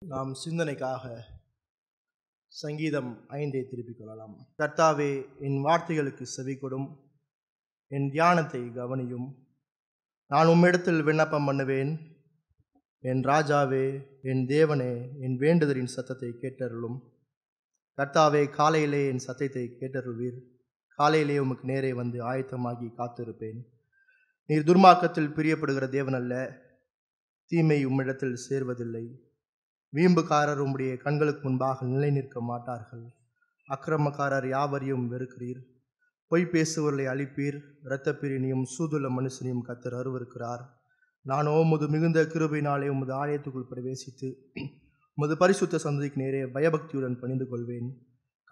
நாம் சிந்தனைக்காக சங்கீதம் 5 திருப்பிக் கொள்ளலாம். கர்த்தாவே, என் வார்த்தைகளுக்கு செவிகொடும், என் தியானத்தை கவனியும். நான் உம்மிடத்தில் விண்ணப்பம் பண்ணுவேன். என் ராஜாவே, என் தேவனே, என் வேண்டுதலின் சத்தத்தை கேட்டருளும். கர்த்தாவே, காலையிலே என் சத்தத்தை கேட்டருள்வீர். காலையிலே உமக்கு நேரே வந்து ஆயத்தமாகி காத்திருப்பேன். நீர் துர்மார்க்கத்தில் பிரியப்படுகிற தேவன் அல்ல, தீமை உம்மிடத்தில் சேர்வதில்லை. வீம்புக்காரர் உம்முடைய கண்களுக்கு முன்பாக நிலை நிற்க மாட்டார்கள். அக்கிரமக்காரர் யாவரையும் வெறுக்கிறீர். பொய் பேசுவர்களை அழிப்பீர். இரத்தப்பிரினியும் சூதுள்ள மனுஷனையும் கர்த்தர் அருவருக்கிறார். நானோ உமது மிகுந்த கிருபையினாலே உமது ஆலயத்துக்குள் பிரவேசித்து உமது பரிசுத்த சந்ததிக்கு நேரே பயபக்தியுடன் பணிந்து கொள்வேன்.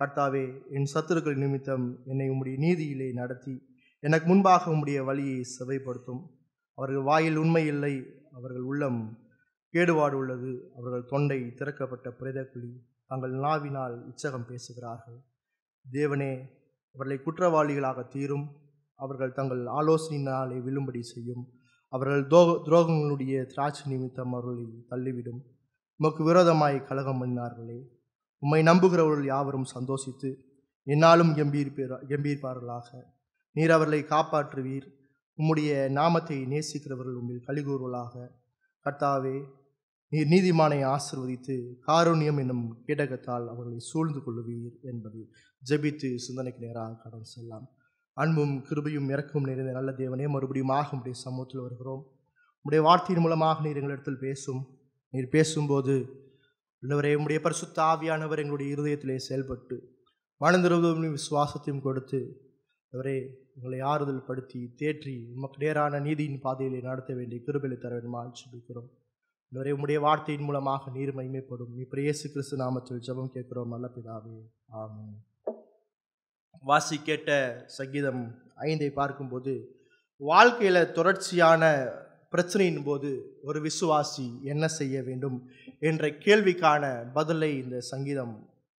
கர்த்தாவே, என் சத்துருக்கள் நிமித்தம் என்னை உம்முடைய நீதியிலே நடத்தி எனக்கு முன்பாக உம்முடைய வழியை செவைப்படுத்தும். அவர்கள் வாயில் உண்மை இல்லை, அவர்கள் உள்ளம் கேடுபாடு உள்ளது. அவர்கள் தொண்டை திறக்கப்பட்ட பிரேதக்குழி, தங்கள் நாவினால் இச்சகம் பேசுகிறார்கள். தேவனே, அவர்களை குற்றவாளிகளாக தீரும். அவர்கள் தங்கள் ஆலோசனையினாலே விழும்படி செய்யும். அவர்கள் துரோகங்களுடைய திராட்சை நிமித்தம் அவர்களை தள்ளிவிடும். உமக்கு விரோதமாய் கலகம் பண்ணினார்களே. உம்மை நம்புகிறவர்கள் யாவரும் சந்தோஷித்து என்னாலும் கம்பீர்ப்பார்களாக. நீர் அவர்களை காப்பாற்றுவீர். உம்முடைய நாமத்தை நேசிக்கிறவர்கள் உம்மில் கலிகூறுவர்களாக. கர்த்தாவே, நீர் நீதிமானை ஆசிர்வதித்து காருண்யம் என்னும் கேடகத்தால் அவர்களை சூழ்ந்து கொள்ளுவீர் என்பதை ஜெபித்து சிந்தனைக்கு நேராக கடந்து செல்லலாம். அன்பும் கிருபையும் இரக்கமும் நிறைந்த நல்ல தேவனே, மறுபடியும் உம்முடைய சமூகத்தில் வருகிறோம். உம்முடைய வார்த்தையின் மூலமாக நீர் எங்களிடத்தில் பேசும். நீர் பேசும்போது உள்ளவரே, உம்முடைய பரிசுத்த ஆவியானவர் எங்களுடைய இருதயத்திலே செயல்பட்டு மனந்திருவதும் விசுவாசத்தையும் கொடுத்து அவரே எங்களை ஆறுதல் படுத்தி தேற்றி உமக்கு நேரான நீதியின் பாதையிலே நடத்த வேண்டிய கிருபையை தர வேண்டுமா ஜெபிக்கிறோம். இவரே, உம்முடைய வார்த்தையின் மூலமாக நீர் மகிமைப்படும். இப்ப இயேசு கிறிஸ்து நாமத்தில் ஜெபம் கேட்கிறோம் நல்ல பிதாவே, ஆமென். வாசி கேட்ட சங்கீதம் 5 பார்க்கும்போது வாழ்க்கையில தொடர்ச்சியான பிரச்சனையின் போது ஒரு விசுவாசி என்ன செய்ய வேண்டும் என்ற கேள்விக்கான பதிலை இந்த சங்கீதம்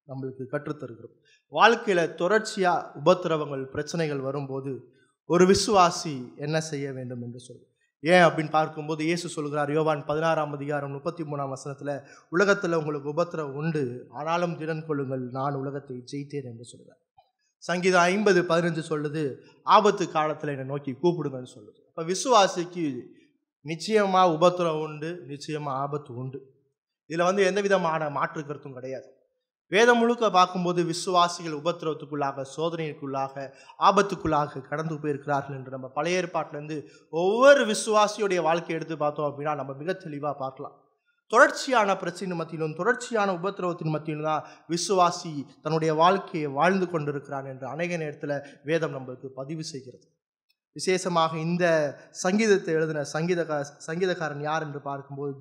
நம்மளுக்கு கற்றுத்தருகிறோம். வாழ்க்கையில தொடர்ச்சியா உபத்திரவங்கள் பிரச்சனைகள் வரும்போது ஒரு விசுவாசி என்ன செய்ய வேண்டும் என்று சொல்லுவோம். ஏன் அப்படின்னு பார்க்கும்போது இயேசு சொல்கிறார், யோவான் 16:33 உலகத்தில் உங்களுக்கு உபத்திரவம் உண்டு, ஆனாலும் திடன் கொள்ளுங்கள், நான் உலகத்தை ஜெயித்தேன் என்று சொல்கிறார். சங்கீதம் 50:15 சொல்லுது, ஆபத்து காலத்தில் என்னை நோக்கி கூப்பிடுங்கன்னு சொல்லுது. இப்போ விசுவாசிக்கு நிச்சயமா உபத்திரவம் உண்டு, நிச்சயமா ஆபத்து உண்டு. இதில் எந்த விதமான மாற்று கருத்தும் கிடையாது. வேதம் முழுக்க பார்க்கும்போது விசுவாசிகள் உபத்திரவத்துக்குள்ளாக, சோதனைக்குள்ளாக, ஆபத்துக்குள்ளாக கடந்து போயிருக்கிறார்கள் என்று நம்ம பழைய ஏற்பாட்டிலேருந்து ஒவ்வொரு விசுவாசியுடைய வாழ்க்கையை எடுத்து பார்த்தோம் அப்படின்னா நம்ம மிக தெளிவாக பார்க்கலாம். தொடர்ச்சியான பிரச்சனை மத்தியிலும் தொடர்ச்சியான உபத்திரவத்தின் மத்தியிலும் தான் விசுவாசி தன்னுடைய வாழ்க்கையை வாழ்ந்து கொண்டிருக்கிறான் என்று அநேக நேரத்தில் வேதம் நம்மளுக்கு பதிவு செய்கிறது. விசேஷமாக இந்த சங்கீதத்தை எழுதின சங்கீதக்காரன் யார் என்று பார்க்கும்போது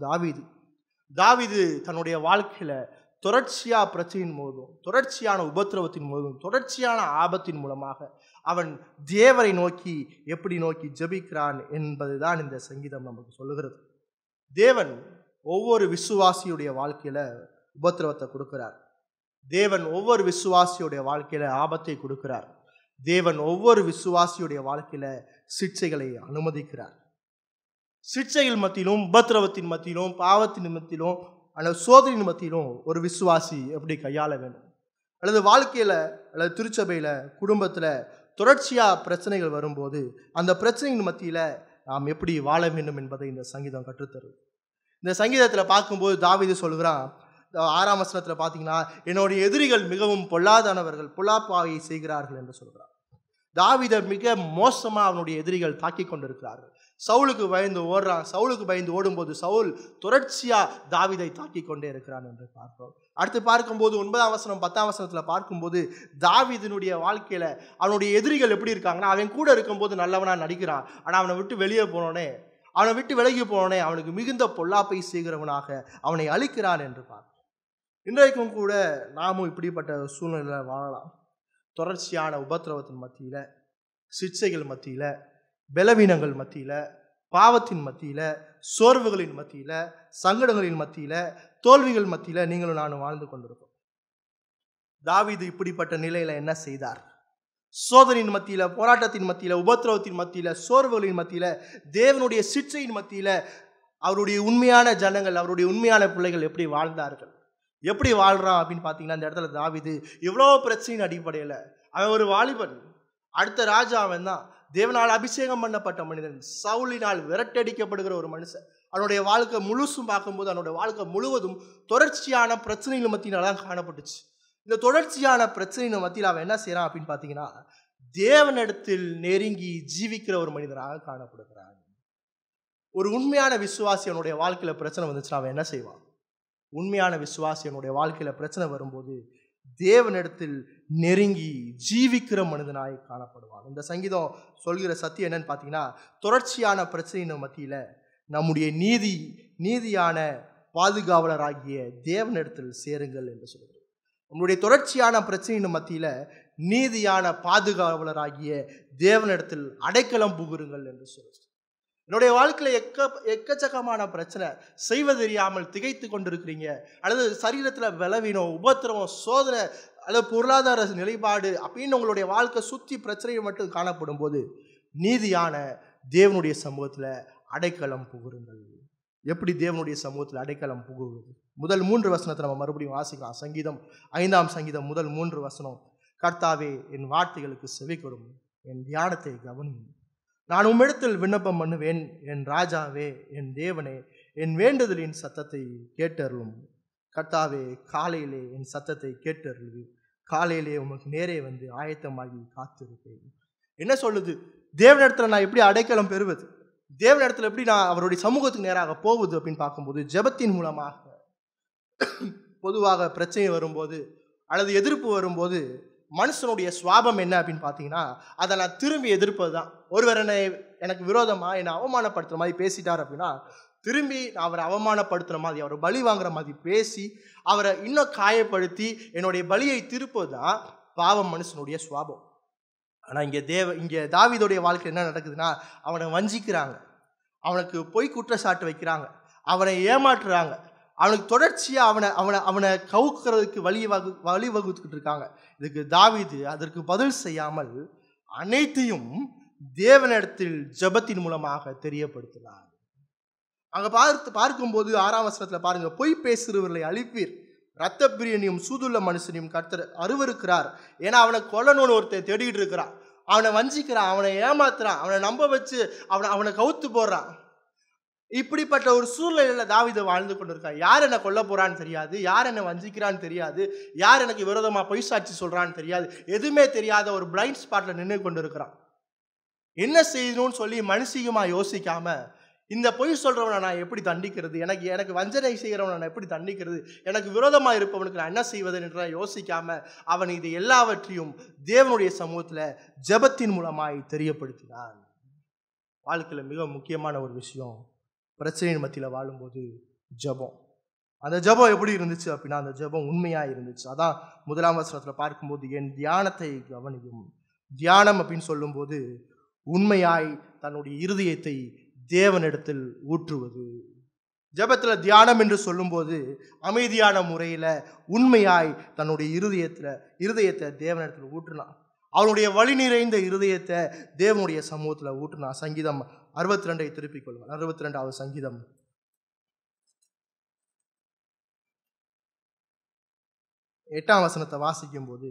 தாவீது தன்னுடைய வாழ்க்கையில் தொடர்ச்சியாக பிரச்சனையின் போதும், தொடர்ச்சியான உபத்திரவத்தின் போதும், தொடர்ச்சியான ஆபத்தின் மூலமாக அவன் தேவரை நோக்கி எப்படி நோக்கி ஜெபிக்கிறான் என்பது தான் இந்த சங்கீதம் நமக்கு சொல்லுகிறது. தேவன் ஒவ்வொரு விசுவாசியுடைய வாழ்க்கையில உபத்திரவத்தை கொடுக்கிறார். தேவன் ஒவ்வொரு விசுவாசியுடைய வாழ்க்கையில ஆபத்தை கொடுக்கிறார். தேவன் ஒவ்வொரு விசுவாசியுடைய வாழ்க்கையில சிட்சைகளை அனுமதிக்கிறார். சிட்சைகள் மத்தியிலும், உபத்திரவத்தின் மத்தியிலும், பாவத்தின் மத்தியிலும், அல்லது சோதனையின் மத்தியிலும் ஒரு விசுவாசி எப்படி கையாள வேண்டும், அல்லது வாழ்க்கையில் அல்லது திருச்சபையில் குடும்பத்தில் தொடர்ச்சியாக பிரச்சனைகள் வரும்போது அந்த பிரச்சனையின் மத்தியில் நாம் எப்படி வாழ வேண்டும் என்பதை இந்த சங்கீதம் கற்றுத்தரும். இந்த சங்கீதத்தில் பார்க்கும்போது தாவீது சொல்கிறான், 6ஆம் வசனத்தில் பார்த்தீங்கன்னா, என்னுடைய எதிரிகள் மிகவும் பொல்லாதானவர்கள், பொல்லாப்பாவை செய்கிறார்கள் என்று சொல்கிறார். தாவீதை மிக மோசமாக அவனுடைய எதிரிகள் தாக்கி கொண்டிருக்கிறார்கள். சவுலுக்கு பயந்து ஓடுறான். சவுலுக்கு பயந்து ஓடும்போது சவுல் தொடர்ச்சியா தாவீதை தாக்கி கொண்டே இருக்கிறான் என்று பார்க்கிறோம். அடுத்து பார்க்கும்போது 9ஆம் வசனம் 10ஆம் வசனத்தில் பார்க்கும்போது தாவீதினுடைய வாழ்க்கையில அவனுடைய எதிரிகள் எப்படி இருக்காங்கன்னா, அவன் கூட இருக்கும்போது நல்லவனா நடிக்கிறான், ஆனால் அவனை விட்டு வெளியே போனோடனே, அவனை விட்டு விலகி போனோடனே அவனுக்கு மிகுந்த பொல்லாப்பை செய்கிறவனாக அவனை அழிக்கிறான் என்று பார்க்கிறோம். இன்றைக்கும் கூட நாமும் இப்படிப்பட்ட சூழ்நிலையில் வாழலாம். தொடர்ச்சியான உபத்திரவத்தின் மத்தியில, சிட்சைகள் மத்தியில, பலவீனங்கள் மத்தியில, பாவத்தின் மத்தியில, சோர்வுகளின் மத்தியில, சங்கடங்களின் மத்தியில, தோல்விகள் மத்தியில நீங்களும் நானும் வாழ்ந்து கொண்டிருக்கோம். தாவீது இப்படிப்பட்ட நிலையில என்ன செய்தார்? சோதனையின் மத்தியில, போராட்டத்தின் மத்தியில, உபத்திரவத்தின் மத்தியில, சோர்வுகளின் மத்தியில, தேவனுடைய சிட்சையின் மத்தியில அவருடைய உண்மையான ஜனங்கள், அவருடைய உண்மையான பிள்ளைகள் எப்படி வாழ்ந்தார்கள், எப்படி வாழ்றான் அப்படின்னு பார்த்தீங்கன்னா, இந்த இடத்துல தாவீது இவ்வளோ பிரச்சனையின் அடிப்படையில் அவன் ஒரு வாலிபன், அடுத்த ராஜா அவன் தான், தேவனால் அபிஷேகம் பண்ணப்பட்ட மனிதன், சவுலினால் விரட்டடிக்கப்படுகிற ஒரு மனுஷன். அவனுடைய வாழ்க்கை முழுசும் பார்க்கும்போது அவனுடைய வாழ்க்கை முழுவதும் தொடர்ச்சியான பிரச்சனைகள் மத்தியினால தான் காணப்பட்டுச்சு. இந்த தொடர்ச்சியான பிரச்சனையின் மத்தியில் அவன் என்ன செய்யறான் அப்படின்னு பார்த்தீங்கன்னா, தேவனிடத்தில் நெருங்கி ஜீவிக்கிற ஒரு மனிதனாக காணப்படுகிறான். ஒரு உண்மையான விசுவாசி அவனுடைய வாழ்க்கையில பிரச்சனை வந்துச்சுன்னா அவன் என்ன செய்வான்? உண்மையான விசுவாசி அவனுடைய வாழ்க்கையில பிரச்சனை வரும்போது தேவனிடத்தில் நெருங்கி ஜீவிக்கிற மனிதனாய் காணப்படுவான். இந்த சங்கீதம் சொல்கிற சத்தியம் என்னன்னு பார்த்தீங்கன்னா, தொடர்ச்சியான பிரச்சனையின் மத்தியில நம்முடைய நீதியான பாதுகாவலராகிய தேவனிடத்தில் சேருங்கள் என்று சொல்கிறது. நம்முடைய தொடர்ச்சியான பிரச்சனையின் மத்தியில நீதியான பாதுகாவலராகிய தேவனிடத்தில் அடைக்கலம் புகுருங்கள் என்று சொல்கிறது. என்னுடைய வாழ்க்கையில எக்கச்சக்கமான பிரச்சனை, செய்வதறியாமல் திகைத்து கொண்டிருக்கிறீங்க, அல்லது சரீரத்தில் பலவீனம், உபத்திரவம், சோதனை, அல்லது பொருளாதார நிலைப்பாடு அப்படின்னு உங்களுடைய வாழ்க்கை சுற்றி பிரச்சனைகள் மட்டும் காணப்படும் போது நீதியான தேவனுடைய சமூகத்தில் அடைக்கலம் புகுருங்கள். எப்படி தேவனுடைய சமூகத்தில் அடைக்கலம் புகுவது? முதல் 3 வசனத்தை நம்ம மறுபடியும் வாசிக்கலாம். சங்கீதம் 5ஆம் சங்கீதம் முதல் 3 வசனம். கர்த்தாவே, என் வார்த்தைகளுக்கு செவி கொடும், என் தியானத்தை கவனியும். நான் உம்மிடத்தில் விண்ணப்பம் பண்ணுவேன், என் ராஜாவே, என் தேவனே, என் வேண்டுதலின் சத்தத்தை கேட்டருளும். கர்த்தாவே, காலையிலே என் சத்தத்தை கேட்டருளு, காலையிலே உமக்கு நேரே வந்து ஆயத்தமாகி காத்திருப்பேன். என்ன சொல்லுது? தேவனிடத்தில் நான் எப்படி அடைக்கலம் பெறுவது, தேவனிடத்தில் எப்படி நான் அவருடைய சமூகத்துக்கு நேராக போவது அப்படின்னு பார்க்கும்போது ஜெபத்தின் மூலமாக. பொதுவாக பிரச்சனை வரும்போது அல்லது எதிர்ப்பு வரும்போது மனுஷனுடைய சுவாபம் என்ன அப்படின்னு பார்த்தீங்கன்னா, அதை நான் திரும்பி எதிர்ப்பது தான். ஒருவர் எனக்கு விரோதமாக என்னை அவமானப்படுத்துகிற மாதிரி பேசிட்டார் அப்படின்னா, திரும்பி நான் அவரை அவமானப்படுத்துகிற மாதிரி, அவரை பலி வாங்குற மாதிரி பேசி அவரை இன்னும் காயப்படுத்தி என்னுடைய பலியை திருப்பது தான் பாவம், மனுஷனுடைய சுவாபம். ஆனால் இங்கே தாவீதுடைய வாழ்க்கை என்ன நடக்குதுன்னா, அவனை வஞ்சிக்கிறாங்க, அவனுக்கு பொய் குற்றச்சாட்டு வைக்கிறாங்க, அவனை ஏமாற்றுறாங்க, அவனுக்கு தொடர்ச்சியாக அவனை கவுக்கிறதுக்கு வழிவகுத்துக்கிட்டு இருக்காங்க. இதுக்கு தாவீது அதற்கு பதில் செய்யாமல் அனைத்தையும் தேவனிடத்தில் ஜெபத்தின் மூலமாக தெரியப்படுத்தினார். அங்கே பார்க்கும்போது 6ஆம் வசனத்தில் பாருங்க, பொய் பேசுகிறவர்களை அழிப்பீர், இரத்த பிரியனையும் சூதுள்ள மனுஷனையும் கர்த்தர் அருவருக்கிறார். ஏன்னா அவனை கொல்லணும்னு ஒருத்தர் தேடிட்டு இருக்கிறான், அவனை வஞ்சிக்கிறான், அவனை ஏமாத்துறான், அவனை நம்ப வச்சு அவனை கவுத்து போடுறான். இப்படிப்பட்ட ஒரு சூழ்நிலையில் தாவீது வாழ்ந்து கொண்டிருக்கான். யார் என்னை கொல்ல போறான்னு தெரியாது, யார் என்னை வஞ்சிக்கிறான்னு தெரியாது, யார் எனக்கு விரோதமாக பொய் சாட்சி சொல்றான்னு தெரியாது, எதுவுமே தெரியாத ஒரு பிளைண்ட் ஸ்பாட்ல நின்று கொண்டு இருக்கிறான். என்ன செய்யணும்னு சொல்லி மனுஷிகமாக யோசிக்காம, இந்த பொய் சொல்றவனை நான் எப்படி தண்டிக்கிறது, எனக்கு வஞ்சனை செய்கிறவனை நான் எப்படி தண்டிக்கிறது, எனக்கு விரோதமாக இருப்பவனுக்கு நான் என்ன செய்வது என்று யோசிக்காம அவன் இது எல்லாவற்றையும் தேவனுடைய சமூகத்தில் ஜெபத்தின் மூலமாய் தெரியப்படுத்தினான். வாழ்க்கையில் மிக முக்கியமான ஒரு விஷயம், பிரச்சனையின் மத்தியில் வாழும்போது ஜெபம். அந்த ஜெபம் எப்படி இருந்துச்சு அப்படின்னா, அந்த ஜெபம் உண்மையாக இருந்துச்சு. அதான் 1ஆம் வசனத்தில் பார்க்கும்போது, என் தியானத்தை கவனியும். தியானம் அப்படின்னு சொல்லும்போது உண்மையாய் தன்னுடைய இருதயத்தை தேவனிடத்தில் ஊற்றுவது. ஜெபத்தில் தியானம் என்று சொல்லும்போது அமைதியான முறையில் உண்மையாய் தன்னுடைய இருதயத்தை தேவனிடத்தில் ஊற்றினான். அவனுடைய வழி நிறைந்த இருதயத்தை தேவனுடைய சமூகத்தில் ஊற்றினான். சங்கீதம் 62 திருப்பிக் கொள்ளுங்கள். 62வது சங்கீதம் 8ஆம் வசனத்தை வாசிக்கும் போது,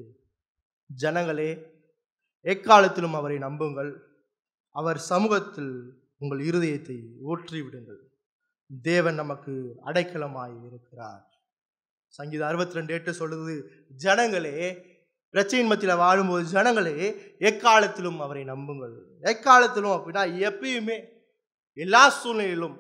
ஜனங்களே, எக்காலத்திலும் அவரை நம்புங்கள், அவர் சமூகத்தில் உங்கள் இருதயத்தை ஊற்றி விடுங்கள், தேவன் நமக்கு அடைக்கலமாய் இருக்கிறார். சங்கீதம் 62:8 சொல்லுது, ஜனங்களே, பிரச்சனையின் மத்தியில் வாழும்போது ஜனங்களே, எக்காலத்திலும் அவரை நம்புங்கள். எக்காலத்திலும் அப்படின்னா எப்பயுமே, எல்லா சூழ்நிலையிலும்,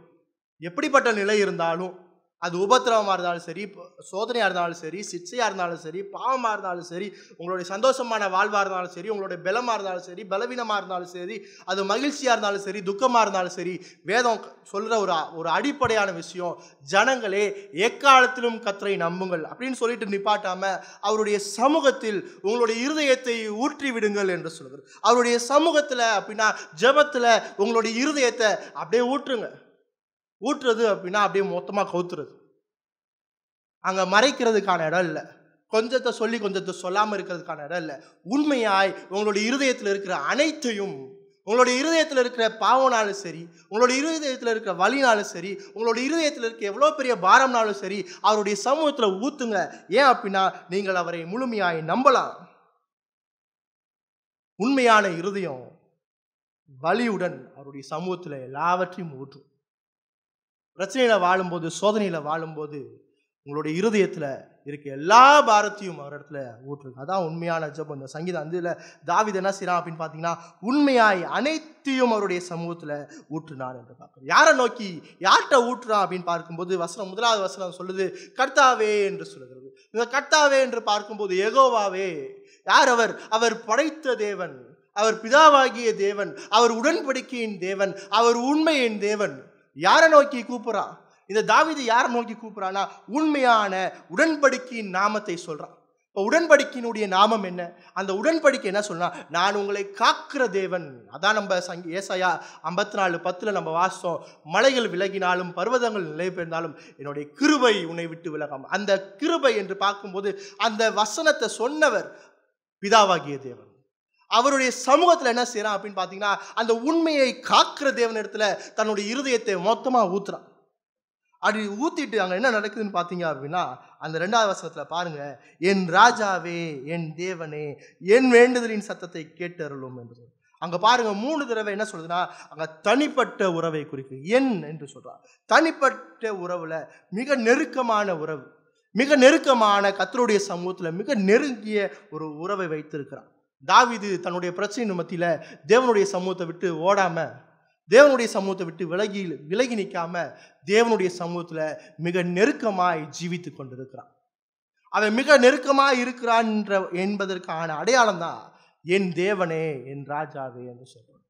எப்படிப்பட்ட நிலை இருந்தாலும், அது உபத்திரவமாக இருந்தாலும் சரி, சோதனையாக இருந்தாலும் சரி, சிக்ஷையாக இருந்தாலும் சரி, பாவமாக இருந்தாலும் சரி, உங்களுடைய சந்தோஷமான வாழ்வாக இருந்தாலும் சரி, உங்களுடைய பலமாக இருந்தாலும் சரி, பலவீனமாக இருந்தாலும் சரி, அது மகிழ்ச்சியாக இருந்தாலும் சரி, துக்கமாக இருந்தாலும் சரி, வேதம் சொல்கிற ஒரு அடிப்படையான விஷயம், ஜனங்களே எக்காலத்திலும் கர்த்தரை நம்புங்கள் அப்படின்னு சொல்லிட்டு நிப்பாட்டாமல் அவருடைய சமூகத்தில் உங்களுடைய இருதயத்தை ஊற்றி விடுங்கள் என்று சொல்கிறார். அவருடைய சமூகத்தில் அப்படின்னா ஜெபத்தில் உங்களுடைய இருதயத்தை அப்படியே ஊற்றுங்க. ஊற்றுறது அப்படின்னா அப்படியே மொத்தமாக கவுத்துறது. அங்கே மறைக்கிறதுக்கான இடம் இல்லை, கொஞ்சத்தை சொல்லி கொஞ்சத்தை சொல்லாமல் இருக்கிறதுக்கான இடம் இல்லை. உண்மையாய் உங்களுடைய இருதயத்தில் இருக்கிற அனைத்தையும் உங்களுடைய இருதயத்தில் இருக்கிற பாவனாலும் சரி, உங்களுடைய இருதயத்தில் இருக்கிற வலினாலும் சரி, உங்களுடைய இருதயத்தில் இருக்க எவ்வளோ பெரிய பாரம்னாலும் சரி, அவருடைய சமூகத்தில் ஊத்துங்க. ஏன் அப்படின்னா நீங்கள் அவரை முழுமையாய் நம்பலாம். உண்மையான இருதயம் வலியுடன் அவருடைய சமூகத்தில் எல்லாவற்றையும் ஊற்றும். பிரச்சனையில வாழும்போது, சோதனையில வாழும்போது உங்களுடைய இருதயத்தில் இருக்க எல்லா பாரத்தையும் அவர் இடத்துல ஊற்றுங்க. அதான் உண்மையான ஜெபம். இந்த சங்கீதம் அதில் தாவீது என்ன செய்யறான் அப்படின்னு பார்த்தீங்கன்னா, உண்மையாய் அனைத்தையும் அவருடைய சமூகத்தில் ஊற்றுனான் என்று பார்க்கிறோம். யாரை நோக்கி, யார்கிட்ட ஊற்றுறான் அப்படின்னு பார்க்கும்போது முதலாவது வசனம் சொல்லுது கர்த்தாவே என்று சொல்லுகிறது. இந்த கர்த்தாவே என்று பார்க்கும்போது யெகோவாவே. யார் அவர்? அவர் படைத்த தேவன், அவர் பிதாவாகிய தேவன், அவர் உடன்படிக்கையின் தேவன், அவர் உண்மையின் தேவன். யாரை நோக்கி கூப்பிடுறான்? இந்த தாவீது யாரை நோக்கி கூப்பிடுறான்னா, உண்மையான உடன்படிக்கையின் நாமத்தை சொல்றான். இப்போ உடன்படிக்கையினுடைய நாமம் என்ன? அந்த உடன்படிக்கை என்ன சொல்றா? நான் உங்களை காக்கிற தேவன். அதான் நம்ம ஏசாயா 54:10 நம்ம வாசித்தோம். மலைகள் விலகினாலும் பர்வதங்கள் நிலை பெயர்ந்தாலும் என்னுடைய கிருபை உன்னை விட்டு விலகாம. அந்த கிருபை என்று பார்க்கும்போது அந்த வசனத்தை சொன்னவர் பிதாவாகிய தேவன். அவருடைய சமூகத்தில் என்ன செய்யறான் அப்படின்னு பார்த்தீங்கன்னா, அந்த உண்மையை காக்கிற தேவன் இடத்துல தன்னுடைய இருதயத்தை மொத்தமாக ஊத்துறான். அப்படி ஊத்திட்டு அங்கே என்ன நடக்குதுன்னு பார்த்தீங்க அப்படின்னா, அந்த 2வது வசனத்தில் பாருங்க, என் ராஜாவே, என் தேவனே, என் வேண்டுதலின் சத்தத்தை கேட்டருளும் என்று. அங்கே பாருங்க 3 தடவை என்ன சொல்றதுன்னா, அங்கே தனிப்பட்ட உறவை குறிக்கு என் என்று சொல்றான். தனிப்பட்ட உறவுல மிக நெருக்கமான உறவு, மிக நெருக்கமான கர்த்தருடைய சமூகத்தில் மிக நெருங்கிய ஒரு உறவை வைத்திருக்கிறான். தாவீது தன்னுடைய பிரச்சனை மத்தியில தேவனுடைய சமூகத்தை விட்டு ஓடாம, தேவனுடைய சமூகத்தை விட்டு விலகி நிற்காம தேவனுடைய சமூகத்துல மிக நெருக்கமாய் ஜீவித்து கொண்டிருக்கிறான். அவன் மிக நெருக்கமாய் இருக்கிறான் என்பதற்கான அடையாளம் தான் என் தேவனே, என் ராஜாவே என்று சொல்றோம்.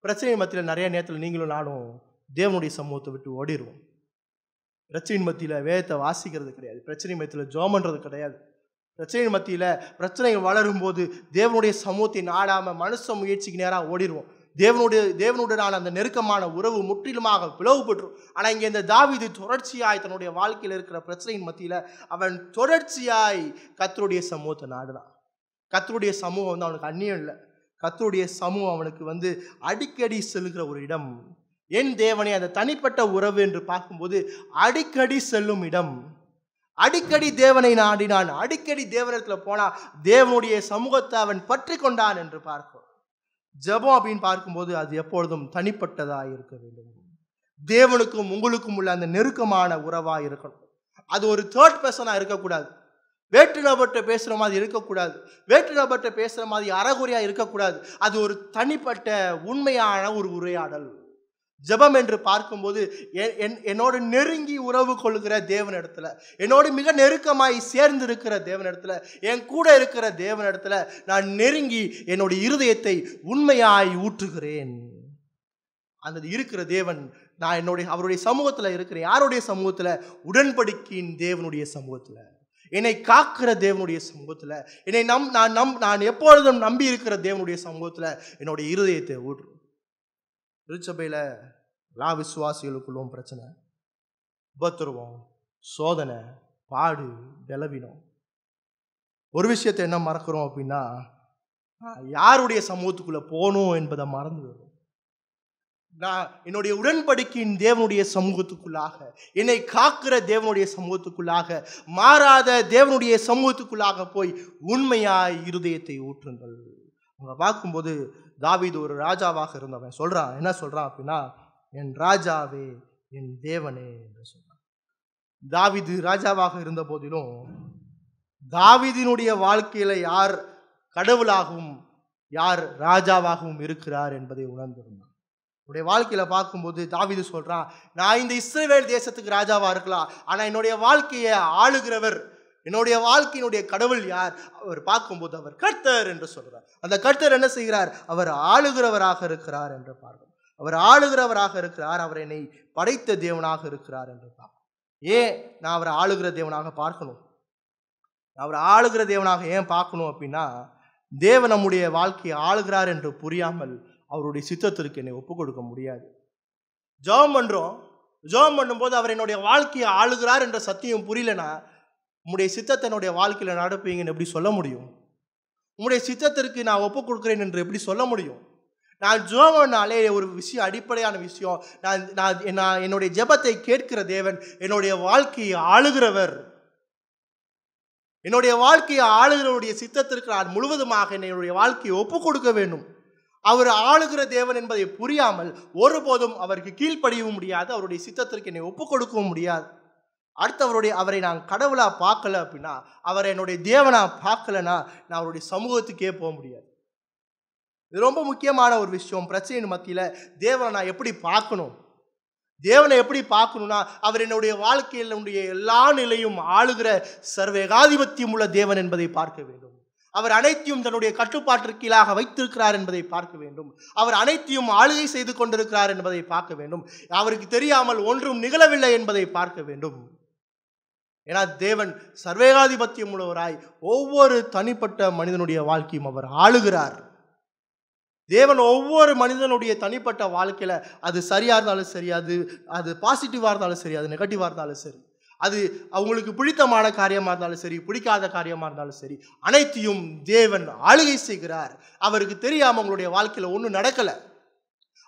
பிரச்சனை மத்தியில நிறைய நேரத்தில் நீங்களும் நானும் தேவனுடைய சமூகத்தை விட்டு ஓடிடுவோம். பிரச்சனை மத்தியில வேதத்தை வாசிக்கிறது கிடையாது, பிரச்சனை மத்தியில ஜெபம் பண்றது கிடையாது. பிரச்சனை மத்தியில பிரச்சனைகள் வளரும் போது தேவனுடைய சமூகத்தை நாடாம மனுஷ முயற்சிக்கு நேராக ஓடிடுவோம். தேவனுடனான அந்த நெருக்கமான உறவு முற்றிலுமாக பிளவுபட்டுரும். ஆனால் இங்கே இந்த தாவீது தொடர்ச்சியாய் தன்னுடைய வாழ்க்கையில் இருக்கிற பிரச்சனையின் மத்தியில் அவன் தொடர்ச்சியாய் கர்த்தருடைய சமூகத்தை நாடுறான். கர்த்தருடைய சமூகம் வந்து அவனுக்கு அந்நியம் இல்லை. கர்த்தருடைய சமூகம் அவனுக்கு அடிக்கடி செல்கிற ஒரு இடம். என் தேவனே, அந்த தனிப்பட்ட உறவு என்று பார்க்கும்போது அடிக்கடி செல்லும் இடம். அடிக்கடி தேவனை நாடினான், அடிக்கடி தேவனிடத்தில் போனா தேவனுடைய சமூகத்தை அவன் பற்றி கொண்டான் என்று பார்க்கிறோம். ஜெபம் அப்படின்னு பார்க்கும்போது அது எப்பொழுதும் தனிப்பட்டதாக இருக்க வேண்டும். தேவனுக்கும் உங்களுக்கும் உள்ள அந்த நெருக்கமான உறவாக இருக்கணும். அது ஒரு தேர்ட் பர்சனாக இருக்கக்கூடாது. வேற்று நபர்கிட்ட பேசுகிற மாதிரி இருக்கக்கூடாது. வேற்று நபர்கிட்ட பேசுகிற மாதிரி அறகுறையாக இருக்கக்கூடாது. அது ஒரு தனிப்பட்ட உண்மையான ஒரு உரையாடல். ஜெபம் என்று பார்க்கும்போது என்னோடு நெருங்கி உறவு கொள்கிற தேவனிடத்துல, என்னோடு மிக நெருக்கமாய் சேர்ந்து இருக்கிற தேவனிடத்துல, என் கூட இருக்கிற தேவனிடத்துல நான் நெருங்கி என்னுடைய இருதயத்தை உண்மையாய் ஊற்றுகிறேன். அந்த இருக்கிற தேவன், நான் அவருடைய சமூகத்தில் இருக்கிறேன். யாருடைய சமூகத்தில்? உடன்படிக்கையின் தேவனுடைய சமூகத்தில், என்னை காக்கிற தேவனுடைய சமூகத்தில், நான் எப்பொழுதும் நம்பி இருக்கிற தேவனுடைய சமூகத்தில் என்னுடைய இருதயத்தை ஊற்று. திருச்சபையில் எல்லா விசுவாசிகளுக்குள்ளும் பிரச்சனை, உபத்திரவம், சோதனை, பாடு, பலவீனம். ஒரு விஷயத்தை என்ன மறக்கிறோம் அப்படின்னா, யாருடைய சமூகத்துக்குள்ளே போகணும் என்பதை மறந்து வரும். நான் என்னுடைய உடன்படிக்கையின் தேவனுடைய சமூகத்துக்குள்ளாக, என்னை காக்கிற தேவனுடைய சமூகத்துக்குள்ளாக, மாறாத தேவனுடைய சமூகத்துக்குள்ளாக போய் உண்மையாய் இருதயத்தை ஊற்றுங்கள். அவங்க பார்க்கும்போது தாவீது ஒரு ராஜாவாக இருந்தவன் சொல்றான். என்ன சொல்றான் அப்படின்னா, என் ராஜாவே, என் தேவனே என்று சொல்றான். தாவீது ராஜாவாக இருந்த போதிலும் தாவீதினுடைய வாழ்க்கையில யார் கடவுளாகவும் யார் ராஜாவாகவும் இருக்கிறார் என்பதை உணர்ந்திருந்தான். என்னுடைய வாழ்க்கையில பார்க்கும்போது தாவீது சொல்றான், நான் இந்த இஸ்ரவேல் தேசத்துக்கு ராஜாவா இருக்கலாம், ஆனா என்னுடைய வாழ்க்கையை ஆளுகிறவர், என்னுடைய வாழ்க்கையினுடைய கடவுள் யார்? அவர் பார்க்கும்போது அவர் கர்த்தர் என்று சொல்றார். அந்த கர்த்தர் என்ன செய்கிறார்? அவர் ஆளுகிறவராக இருக்கிறார் என்று பார்க்கிறோம். அவர் ஆளுகிறவராக இருக்கிறார். அவர் என்னை படைத்த தேவனாக இருக்கிறார் என்று பார்க்கிறோம். ஏன் நான் அவரை ஆளுகிற தேவனாக பார்க்கணும்? அவர் ஆளுகிற தேவனாக ஏன் பார்க்கணும் அப்படின்னா, தேவன் நம்முடைய வாழ்க்கையை ஆளுகிறார் என்று புரியாமல் அவருடைய சித்தத்திற்கு என்னை ஒப்புக் கொடுக்க முடியாது. ஜெபம் பண்றோம், ஜெபம் பண்ணும்போது அவர் என்னுடைய வாழ்க்கையை ஆளுகிறார் என்ற சத்தியம் புரியலனா உம்முடைய சித்தத்தை என்னுடைய வாழ்க்கையில் நடப்பீங்கன்னு எப்படி சொல்ல முடியும்? உம்முடைய சித்தத்திற்கு நான் ஒப்புக் கொடுக்கிறேன் என்று எப்படி சொல்ல முடியும்? நான் ஜெபம்னாலே ஒரு விஷயம், அடிப்படையான விஷயம், நான் என்னுடைய ஜெபத்தை கேட்கிற தேவன் என்னுடைய வாழ்க்கையை ஆளுகிறவர். என்னுடைய வாழ்க்கையை ஆளுகிறவருடைய சித்தத்திற்கு நான் முழுவதுமாக என்னுடைய வாழ்க்கையை ஒப்புக் கொடுக்க வேண்டும். அவர் ஆளுகிற தேவன் என்பதை புரியாமல் ஒருபோதும் அவருக்கு கீழ்ப்படியவும் முடியாது, அவருடைய சித்தத்திற்கு என்னை ஒப்புக் கொடுக்கவும் முடியாது. அடுத்து அவரை நான் கடவுளா பார்க்கல அப்படின்னா, அவரை என்னுடைய தேவனா பார்க்கலன்னா நான் அவருடைய சமூகத்துக்கே போக முடியாது. இது ரொம்ப முக்கியமான ஒரு விஷயம். பிரச்சனையின் மத்தியில் தேவனை நான் எப்படி பார்க்கணும்? தேவனை எப்படி பார்க்கணும்னா, அவர் என்னுடைய வாழ்க்கையில் எல்லா நிலையும் ஆளுகிற சர்வேகாதிபத்தியம் உள்ள தேவன் என்பதை பார்க்க வேண்டும். அவர் அனைத்தையும் தன்னுடைய கட்டுப்பாட்டிற்கு கீழாக வைத்திருக்கிறார் என்பதை பார்க்க வேண்டும். அவர் அனைத்தையும் ஆளுகை செய்து கொண்டிருக்கிறார் என்பதை பார்க்க வேண்டும். அவருக்கு தெரியாமல் ஒன்றும் நிகழவில்லை என்பதை பார்க்க வேண்டும். ஏன்னா தேவன் சர்வேகாதிபத்தியம் உள்ளவராய் ஒவ்வொரு தனிப்பட்ட மனிதனுடைய வாழ்க்கையும் அவர் ஆளுகிறார். தேவன் ஒவ்வொரு மனிதனுடைய தனிப்பட்ட வாழ்க்கையில் அது சரியாக இருந்தாலும் சரி, அது பாசிட்டிவாக இருந்தாலும் சரி, அது நெகட்டிவாக இருந்தாலும் சரி, அது அவங்களுக்கு பிடித்தமான காரியமாக இருந்தாலும் சரி, பிடிக்காத காரியமாக இருந்தாலும் சரி, அனைத்தையும் தேவன் ஆளுகை செய்கிறார். அவருக்கு தெரியாமல் உங்களுடைய வாழ்க்கையில் ஒன்றும் நடக்கலை.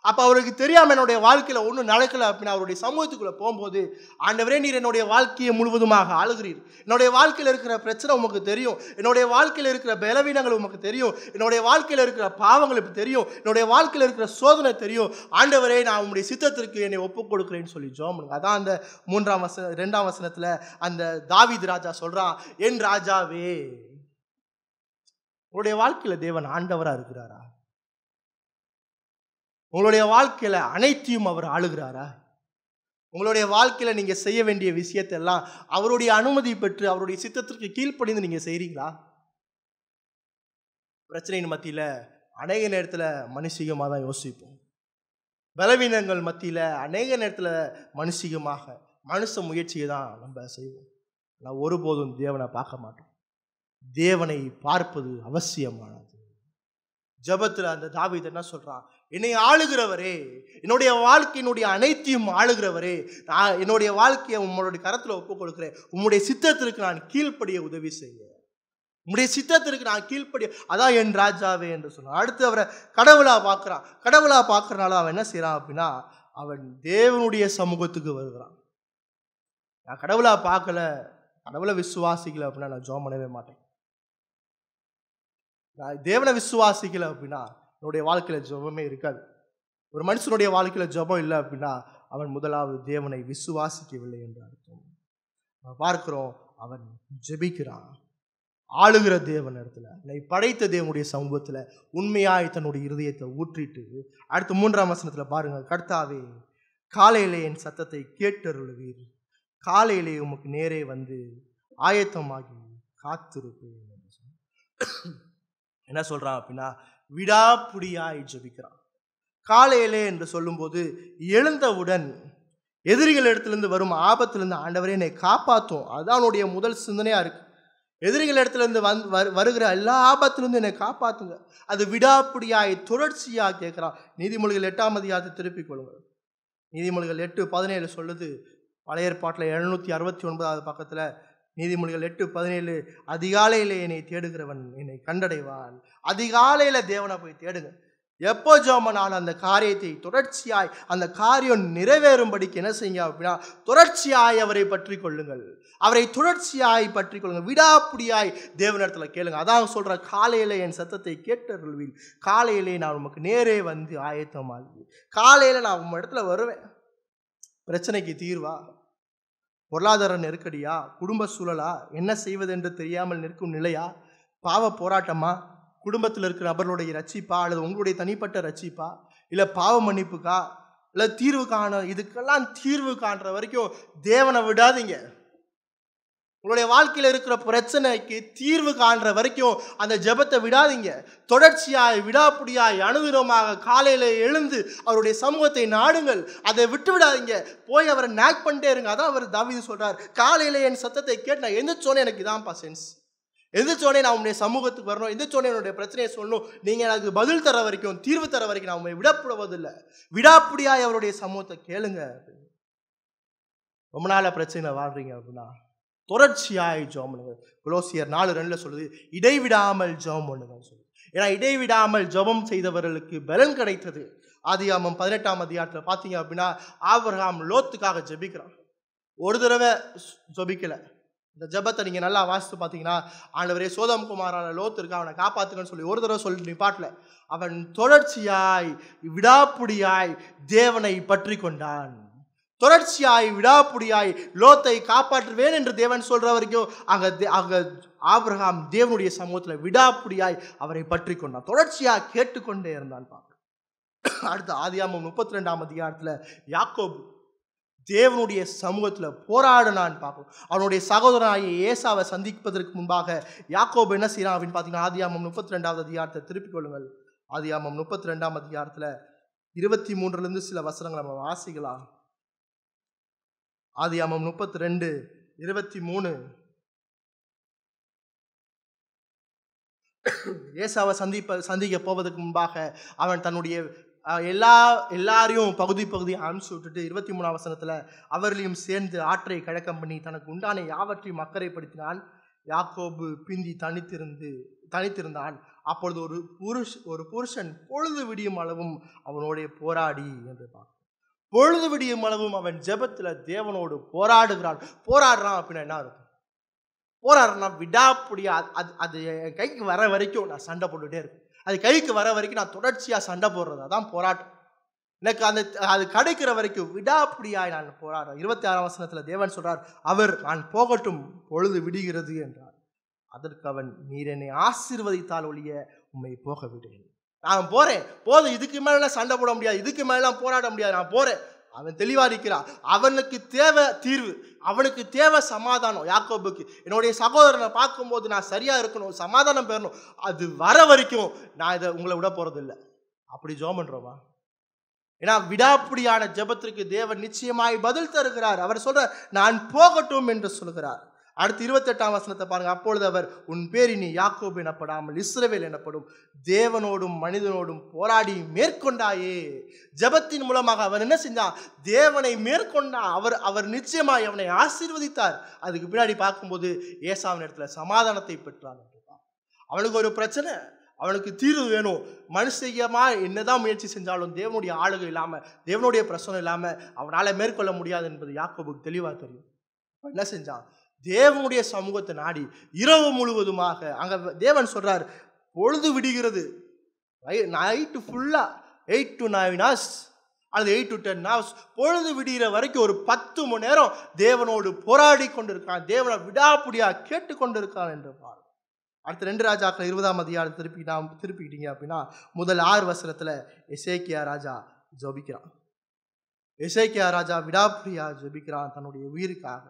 அப்போ அவருக்கு தெரியாமல் என்னுடைய வாழ்க்கையில் ஒன்றும் நடக்கலை அப்படின்னா அவருடைய சமூகத்துக்குள்ளே போகும்போது, ஆண்டவரே நீர் என்னுடைய வாழ்க்கையை முழுவதுமாக ஆளுகிறீர், என்னுடைய வாழ்க்கையில் இருக்கிற பிரச்சனை உமக்கு தெரியும், என்னுடைய வாழ்க்கையில் இருக்கிற பலவீனங்கள் உமக்கு தெரியும், என்னுடைய வாழ்க்கையில் இருக்கிற பாவங்கள் இப்போ தெரியும், என்னுடைய வாழ்க்கையில் இருக்கிற சோதனை தெரியும். ஆண்டவரே நான் உங்களுடைய சித்தத்திற்கு என்னை ஒப்புக் கொடுக்குறேன்னு சொல்லி ஜெபம் பண்ணுங்க. அதான் அந்த 2ஆம் வசனத்தில் அந்த தாவீது ராஜா சொல்கிறான், என் ராஜாவே. உங்களுடைய வாழ்க்கையில் தேவன் ஆண்டவராக இருக்கிறாரா? உங்களுடைய வாழ்க்கையில் அனைத்தையும் அவர் ஆளுகிறாரா? உங்களுடைய வாழ்க்கையில் நீங்கள் செய்ய வேண்டிய விஷயத்தெல்லாம் அவருடைய அனுமதி பெற்று அவருடைய சித்தத்திற்கு கீழ்ப்படிந்து நீங்கள் செய்கிறீங்களா? பிரச்சனையின் மத்தியில் அநேக நேரத்தில் மனுஷிகமாக தான் யோசிப்போம். பலவீனங்கள் மத்தியில் அநேக நேரத்தில் மனுஷிகமாக மனுஷ முயற்சியை தான் நம்ம செய்வோம். நான் ஒருபோதும் தேவனை பார்க்க மாட்டோம். தேவனை பார்ப்பது அவசியமானது. ஜெபத்தில் அந்த தாவீது என்ன சொல்றான்? என்னை ஆளுகிறவரே, என்னுடைய வாழ்க்கையினுடைய அனைத்தையும் ஆளுகிறவரே, நான் என்னுடைய வாழ்க்கையை உங்களுடைய கரத்தில் ஒப்புக் கொடுக்கிறேன். உம்முடைய சித்தத்திற்கு நான் கீழ்ப்படிய உதவி செய்ய, உம்முடைய சித்தத்திற்கு நான் கீழ்ப்படிய, அதான் என் ராஜாவே என்று சொன்னான். அடுத்து அவரை கடவுளா பார்க்குறான். கடவுளா பார்க்கறனால அவன் என்ன செய்யறான் அப்படின்னா, அவன் தேவனுடைய சமூகத்துக்கு வருகிறான். நான் கடவுளா பார்க்கல, கடவுளை விசுவாசிக்கல அப்படின்னா நான் ஜெபம் பண்ணவே மாட்டேன். நான் தேவனை விசுவாசிக்கல அப்படின்னா என்னுடைய வாழ்க்கையில் ஜெபமே இருக்காது. ஒரு மனுஷனுடைய வாழ்க்கையில் ஜெபம் இல்லை அப்படின்னா அவன் முதலாவது தேவனை விசுவாசிக்கவில்லை என்று அர்த்தம். பார்க்கிறோம், அவன் ஜெபிக்கிறான். ஆளுகிற தேவன் இடத்துல, என்னை படைத்த தேவனுடைய சமூகத்தில் உண்மையாய் தன்னுடைய இருதயத்தை ஊற்றிட்டு, அடுத்து 3ஆம் வசனத்தில் பாருங்க, கர்த்தாவே காலையிலே என் சத்தத்தை கேட்டருளுவீர், காலையிலே உமக்கு நேரே வந்து ஆயத்தமாகி காத்திருப்பேன். என்ன சொல்றான் அப்படின்னா, விடாப்புடியாய் ஜெபிக்கிறான். காலையிலே என்று சொல்லும்போது எழுந்தவுடன் எதிரிகள் இடத்துலேருந்து வரும் ஆபத்திலிருந்து ஆண்டவரே என்னை காப்பாற்றும், அதுதான் அவனுடைய முதல் சிந்தனையா இருக்கு. எதிரிகள் இடத்துலேருந்து வருகிற எல்லா ஆபத்திலிருந்து என்னை காப்பாற்றுங்க. அது விடாப்புடியாய் தொடர்ச்சியாக கேட்குறான். நீதிமொழிகள் 8ஆம் அதிகாரத்தை திருப்பிக் கொள்ளுங்கள். நீதிமொழிகள் 8:17 சொல்லுது. பழைய ஏற்பாட்டில் 769வது பக்கத்தில் நீதிமொழிகள் 8:17, அதிகாலையிலே என்னை தேடுகிறவன் என்னை கண்டடைவான். அதிகாலையில் தேவனை போய் தேடுங்க. எப்போ ஜெபம்னாலும் அந்த காரியத்தை தொடர்ச்சியாய், அந்த காரியம் நிறைவேறும்படிக்கு என்ன செய்யுங்க அப்படின்னா, தொடர்ச்சியாய் அவரை பற்றி கொள்ளுங்கள், அவரை தொடர்ச்சியாய் பற்றி கொள்ளுங்கள், விடாப்புடியாய் தேவனிடத்தில் கேளுங்க. அதான் சொல்ற, காலையிலே என் சத்தத்தை கேட்டருள்வீர், காலையிலே நான் உமக்கு நேரே வந்து ஆயத்தமாகி, காலையில் நான் உங்க இடத்துல வருவேன். பிரச்சனைக்கு தீர்வா, பொருளாதார நெருக்கடியா, குடும்ப சூழலா, என்ன செய்வதென்று தெரியாமல் நிற்கும் நிலையா, பாவ போராட்டமா, குடும்பத்தில் இருக்கிற நபர்களுடைய ரட்சிப்பா, அல்லது உங்களுடைய தனிப்பட்ட ரட்சிப்பா, இல்லை பாவ மன்னிப்புக்கா, இல்லை தீர்வு காண, இதுக்கெல்லாம் தீர்வு காண்ற வரைக்கும் தேவனை விடாதீங்க. உங்களுடைய வாழ்க்கையில் இருக்கிற பிரச்சனைக்கு தீர்வு காண்ற வரைக்கும் அந்த ஜெபத்தை விடாதீங்க. தொடர்ச்சியாய் விடாப்புடியாய் அனுதினமாக காலையில் எழுந்து அவருடைய சமூகத்தை நாடுங்கள். அதை விட்டு விடாதீங்க, போய் அவரை நாக் பண்ணிட்டே இருங்க. அதான் அவர் தாவீது சொல்றார், காலையில் என் சத்தத்தை கேட்டு நான் எந்திரிச்சோன்னே எனக்கு இதான்ப்பா சென்ஸ், எந்திரிச்சோடனே நான் உங்களுடைய சமூகத்துக்கு வரணும், எந்திரிச்சோடனே என்னுடைய பிரச்சனையை சொல்லணும், நீங்கள் எனக்கு பதில் தர வரைக்கும், தீர்வு தர வரைக்கும் நான் உண்மை விடப்படுவதில்லை. விடாப்புடியாய் அவருடைய சமூகத்தை கேளுங்க. ரொம்ப நாள பிரச்சனை வாழ்றீங்க அப்படின்னா தொடர்ச்சியாய் ஜெபம் பண்ணுங்க. கொலோசியர் 4:2 சொல்லுது, இடைவிடாமல் ஜெபம் பண்ணுங்க சொல்லுது. ஏன்னா இடைவிடாமல் ஜெபம் செய்தவர்களுக்கு பலன் கிடைத்தது. ஆதியாகமம் 18ஆம் அதிகாரத்தில் பார்த்தீங்க அப்படின்னா ஆபிரகாம் லோத்துக்காக ஜெபிக்கிறான். ஒரு தடவை ஜெபிக்கல. இந்த ஜெபத்தை நீங்க நல்லா வாசித்து பார்த்தீங்கன்னா, ஆண்டவரே சோதம் குமாரான லோத்து இருக்கா, அவனை காப்பாத்துங்கன்னு சொல்லி ஒரு தடவை சொல்லி நிப்பாட்டல. அவன் தொடர்ச்சியாய் விடாப்புடியாய் தேவனை பற்றி கொண்டான். தொடர்ச்சியாய் விடாப்புடியாய் லோத்தை காப்பாற்றுவேன் என்று தேவன் சொல்ற வரைக்கும் அங்க ஆபிரகாம் தேவனுடைய சமூகத்தில் விடாப்புடியாய் அவரை பற்றி கொண்டான். தொடர்ச்சியாக கேட்டுக்கொண்டே இருந்தான். அடுத்த ஆதியாகமம் 32ஆம் அதிகாரத்தில் யாக்கோபு தேவனுடைய சமூகத்தில் போராடினான்னு பார்ப்போம். அவனுடைய சகோதரனாகிய ஏசாவை சந்திப்பதற்கு முன்பாக யாக்கோபு என்ன செய்யறான் அப்படின்னு பார்த்தீங்கன்னா, ஆதியாகமம் 32ஆவது அதிகாரத்தை திருப்பிக் கொள்ளுங்கள். ஆதியாகமம் 32ஆம் அதிகாரத்தில் 23 சில வசனங்களை நம்ம வாசிக்கலாம். ஆதியாகமம் 32:23 ஏசாவை சந்திக்க போவதற்கு முன்பாக அவன் தன்னுடைய எல்லாரையும் பகுதி அனுப்பிச்சு விட்டுட்டு 23ஆம் வசனத்துல அவர்களையும் சேர்ந்து ஆற்றை கழக்கம் பண்ணி தனக்கு உண்டான யாவற்றையும் அக்கறைப்படுத்தினான். யாக்கோபு பிந்தி தனித்திருந்தான். அப்பொழுது ஒரு புருஷன் பொழுது விடியும் அளவும் அவனோட போராடி என்று பார்க்க. பொழுது விடியும் அளவும் அவன் ஜெபத்துல தேவனோடு போராடுறான் அப்படின்னா என்ன இருக்கும்? போராடுறா விடாப்புடியா அது கைக்கு வர வரைக்கும் நான் சண்டை போட்டுட்டே இருக்கேன். அது கைக்கு வர வரைக்கும் நான் தொடர்ச்சியாக சண்டை போடுறது, அதான் போராட்டம். எனக்கு அது கிடைக்கிற வரைக்கும் விடாப்புடியாய் நான் போராடுறேன். 26ஆம் வசனத்தில் தேவன் சொல்றார், அவர் நான் போகட்டும் பொழுது விடுகிறது என்றார். அதற்கு அவன், நீர் என்னை ஆசீர்வதித்தால் ஒழிய உம்மை போக விடுகிறேன். நான் போறேன், போதும், இதுக்கு மேலாம் சண்டை போட முடியாது, இதுக்கு மேலாம் போராட முடியாது, நான் போறேன். அவன் தெளிவா இருக்கிறான். அவனுக்கு தேவை தீர்வு, அவனுக்கு தேவை சமாதானம். யாக்கோபுக்கு என்னுடைய சகோதரனை பார்க்கும்போது நான் சரியா இருக்கணும், சமாதானம் பெறணும், அது வர வரைக்கும் நான் இதை உங்களை விட போறது இல்லை. அப்படி ஜெபம் பண்றோமா? ஏன்னா விடாப்புடியான ஜெபத்திற்கு தேவன் நிச்சயமாய் பதில் தருகிறார். அவர் சொல்ற நான் போகட்டும் என்று சொல்கிறார். அடுத்து 28ஆம் வசனத்தை பாருங்க. அப்பொழுது அவர், உன் பேர் இனி யாக்கோபு எனப்படாமல் இஸ்ரவேல் எனப்படும், தேவனோடும் மனிதனோடும் போராடி மேற்கொண்டாயே. ஜெபத்தின் மூலமாக அவர் என்ன செஞ்சான்? தேவனை மேற்கொண்டான். அவர் நிச்சயமாய் அவனை ஆசீர்வதித்தார். அதுக்கு பின்னாடி பார்க்கும்போது ஏசாவின் இடத்துல சமாதானத்தை பெற்றான். அவனுக்கு ஒரு பிரச்சனை, அவனுக்கு தீர்வு வேணும். மனுஷமா என்னதான் முயற்சி செஞ்சாலும் தேவனுடைய ஆளுகை இல்லாம, தேவனுடைய பிரச்சனை இல்லாம அவனால மேற்கொள்ள முடியாது என்பது யாக்கோபுக்கு தெளிவா தெரியும். என்ன செஞ்சான்? தேவனுடைய சமூகத்தை நாடி இரவு முழுவதுமாக அங்க தேவன் சொல்றார், பொழுது விடுகிறது, நைட்டு ஃபுல்லா 8 to 9 hours அல்லது 8 to 10 hours, பொழுது விடுகிற வரைக்கும் ஒரு 10 மணி நேரம் தேவனோடு போராடி கொண்டிருக்கான், தேவனை விடாப்புடியா கேட்டு கொண்டிருக்கான் என்று பாரு. அடுத்த 2 ராஜாக்கள் 20ஆம் அதிகாரம் திருப்பிக்கிட்டீங்க அப்படின்னா முதல் 6 வசனத்துல எசேக்கியா ராஜா ஜெபிக்கிறான். எசேக்கியா ராஜா விடாப்புடியா ஜெபிக்கிறான் தன்னுடைய உயிருக்காக.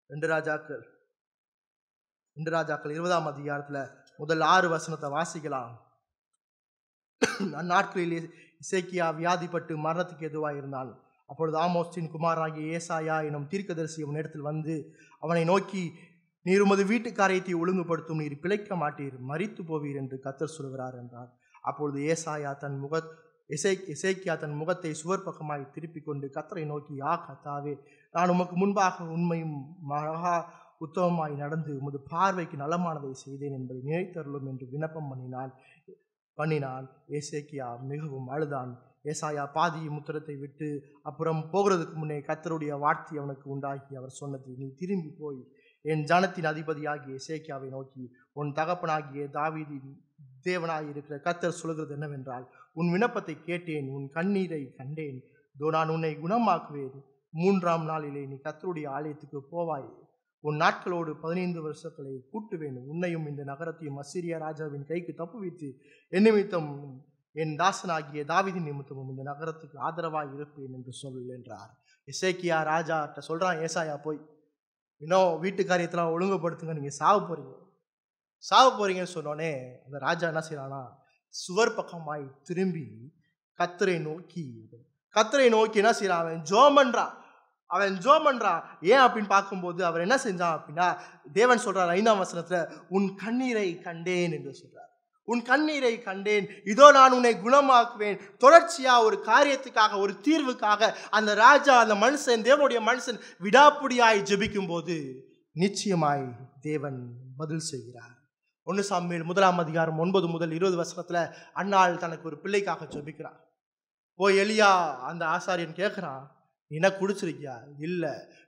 2 ராஜாக்கள் 20ஆம் அதிகாரத்துல முதல் 6 வசனத்தை வாசிக்கலாம். அந்நாட்களில் எசேக்கியா வியாதிப்பட்டு மரணத்துக்கு எதுவாக இருந்தான். அப்பொழுது ஆமோஸின் குமாரனாகிய ஏசாயா எனும் தீர்க்கதரிசி அவன் இடத்தில் வந்து அவனை நோக்கி, நீர் உமது வீட்டு காரியத்தை ஒழுங்குபடுத்தும், நீர் பிழைக்க மாட்டீர், மரித்து போவீர் என்று கர்த்தர் சொல்கிறார் என்றார். அப்பொழுது எசேக்கியா தன் முகத்தை சுவர் பக்கமாய் திருப்பிக் கொண்டு கர்த்தரை நோக்கி, கர்த்தாவே, நான் உமக்கு முன்பாக உண்மையும் மகா உத்தமமாய் நடந்து உமது பார்வைக்கு நலமானதை செய்தேன் என்பதை நினைத்தருளும் என்று விண்ணப்பம் பண்ணினான். எசேக்கியா மிகவும் அழுதான். ஏசாயா பாதி முத்திரத்தை விட்டு அப்புறம் போகிறதுக்கு முன்னே கர்த்தருடைய வார்த்தை அவனுக்கு உண்டாகி அவர் சொன்னது, நீ திரும்பி போய் என் ஜனத்தின் அதிபதியாகிய எசேக்கியாவை நோக்கி, உன் தகப்பனாகிய தாவீதின் தேவனாயிருக்கிற கர்த்தர் சொல்கிறது என்னவென்றால், உன் விண்ணப்பத்தை கேட்டேன், உன் கண்ணீரை கண்டேன், நான் உன்னை குணமாக்குவேன். 3ஆம் நாளிலே நீ கர்த்தருடைய ஆலயத்துக்கு போவாய். உன் நாட்களோடு 15 வருஷங்களை கூட்டுவேன். உன்னையும் இந்த நகரத்தையும் அசீரியா ராஜாவின் கைக்கு தப்புவித்து என் நிமித்தம் என் தாசனாகிய தாவீதின் நிமித்தமும் இந்த நகரத்துக்கு ஆதரவாக இருப்பேன் என்று சொல் என்றார். எசேக்கியா ராஜா சொல்றான், ஏசாயா போய் இன்னும் வீட்டு காரியத்தெல்லாம் ஒழுங்குபடுத்துங்க, நீங்க சாவு போறீங்கன்னு சொன்னோடனே அந்த ராஜா என்ன செய்யறானா, சுவர் பக்கமாய் திரும்பி கர்த்தரை நோக்கி என்ன செய்யறான்? அவன் ஜெபம் பண்றான். ஏன் அப்படின்னு பார்க்கும்போது அவர் என்ன செஞ்சான் அப்படின்னா, தேவன் சொல்றார் 5ஆம் வசனத்துல, உன் கண்ணீரை கண்டேன் என்று சொல்றார். உன் கண்ணீரை கண்டேன், இதோ நான் உன்னை குணமாக்குவேன். தொடர்ச்சியா ஒரு காரியத்துக்காக, ஒரு தீர்வுக்காக அந்த ராஜா, அந்த மனுஷன், தேவனுடைய மனுஷன் விடாப்புடியாய் ஜெபிக்கும் போது நிச்சயமாய் தேவன் பதில் செய்கிறார். 1 சாமுவேல் 1 அதிகாரம் 9 முதல் 20 வசனத்துல அன்னாள் தனக்கு ஒரு பிள்ளைக்காக ஜெபிக்கிறான். போய் எலியா அந்த ஆசாரியன் கேட்கிறான், என்ன குடிச்சிருக்கியா? இல்ல,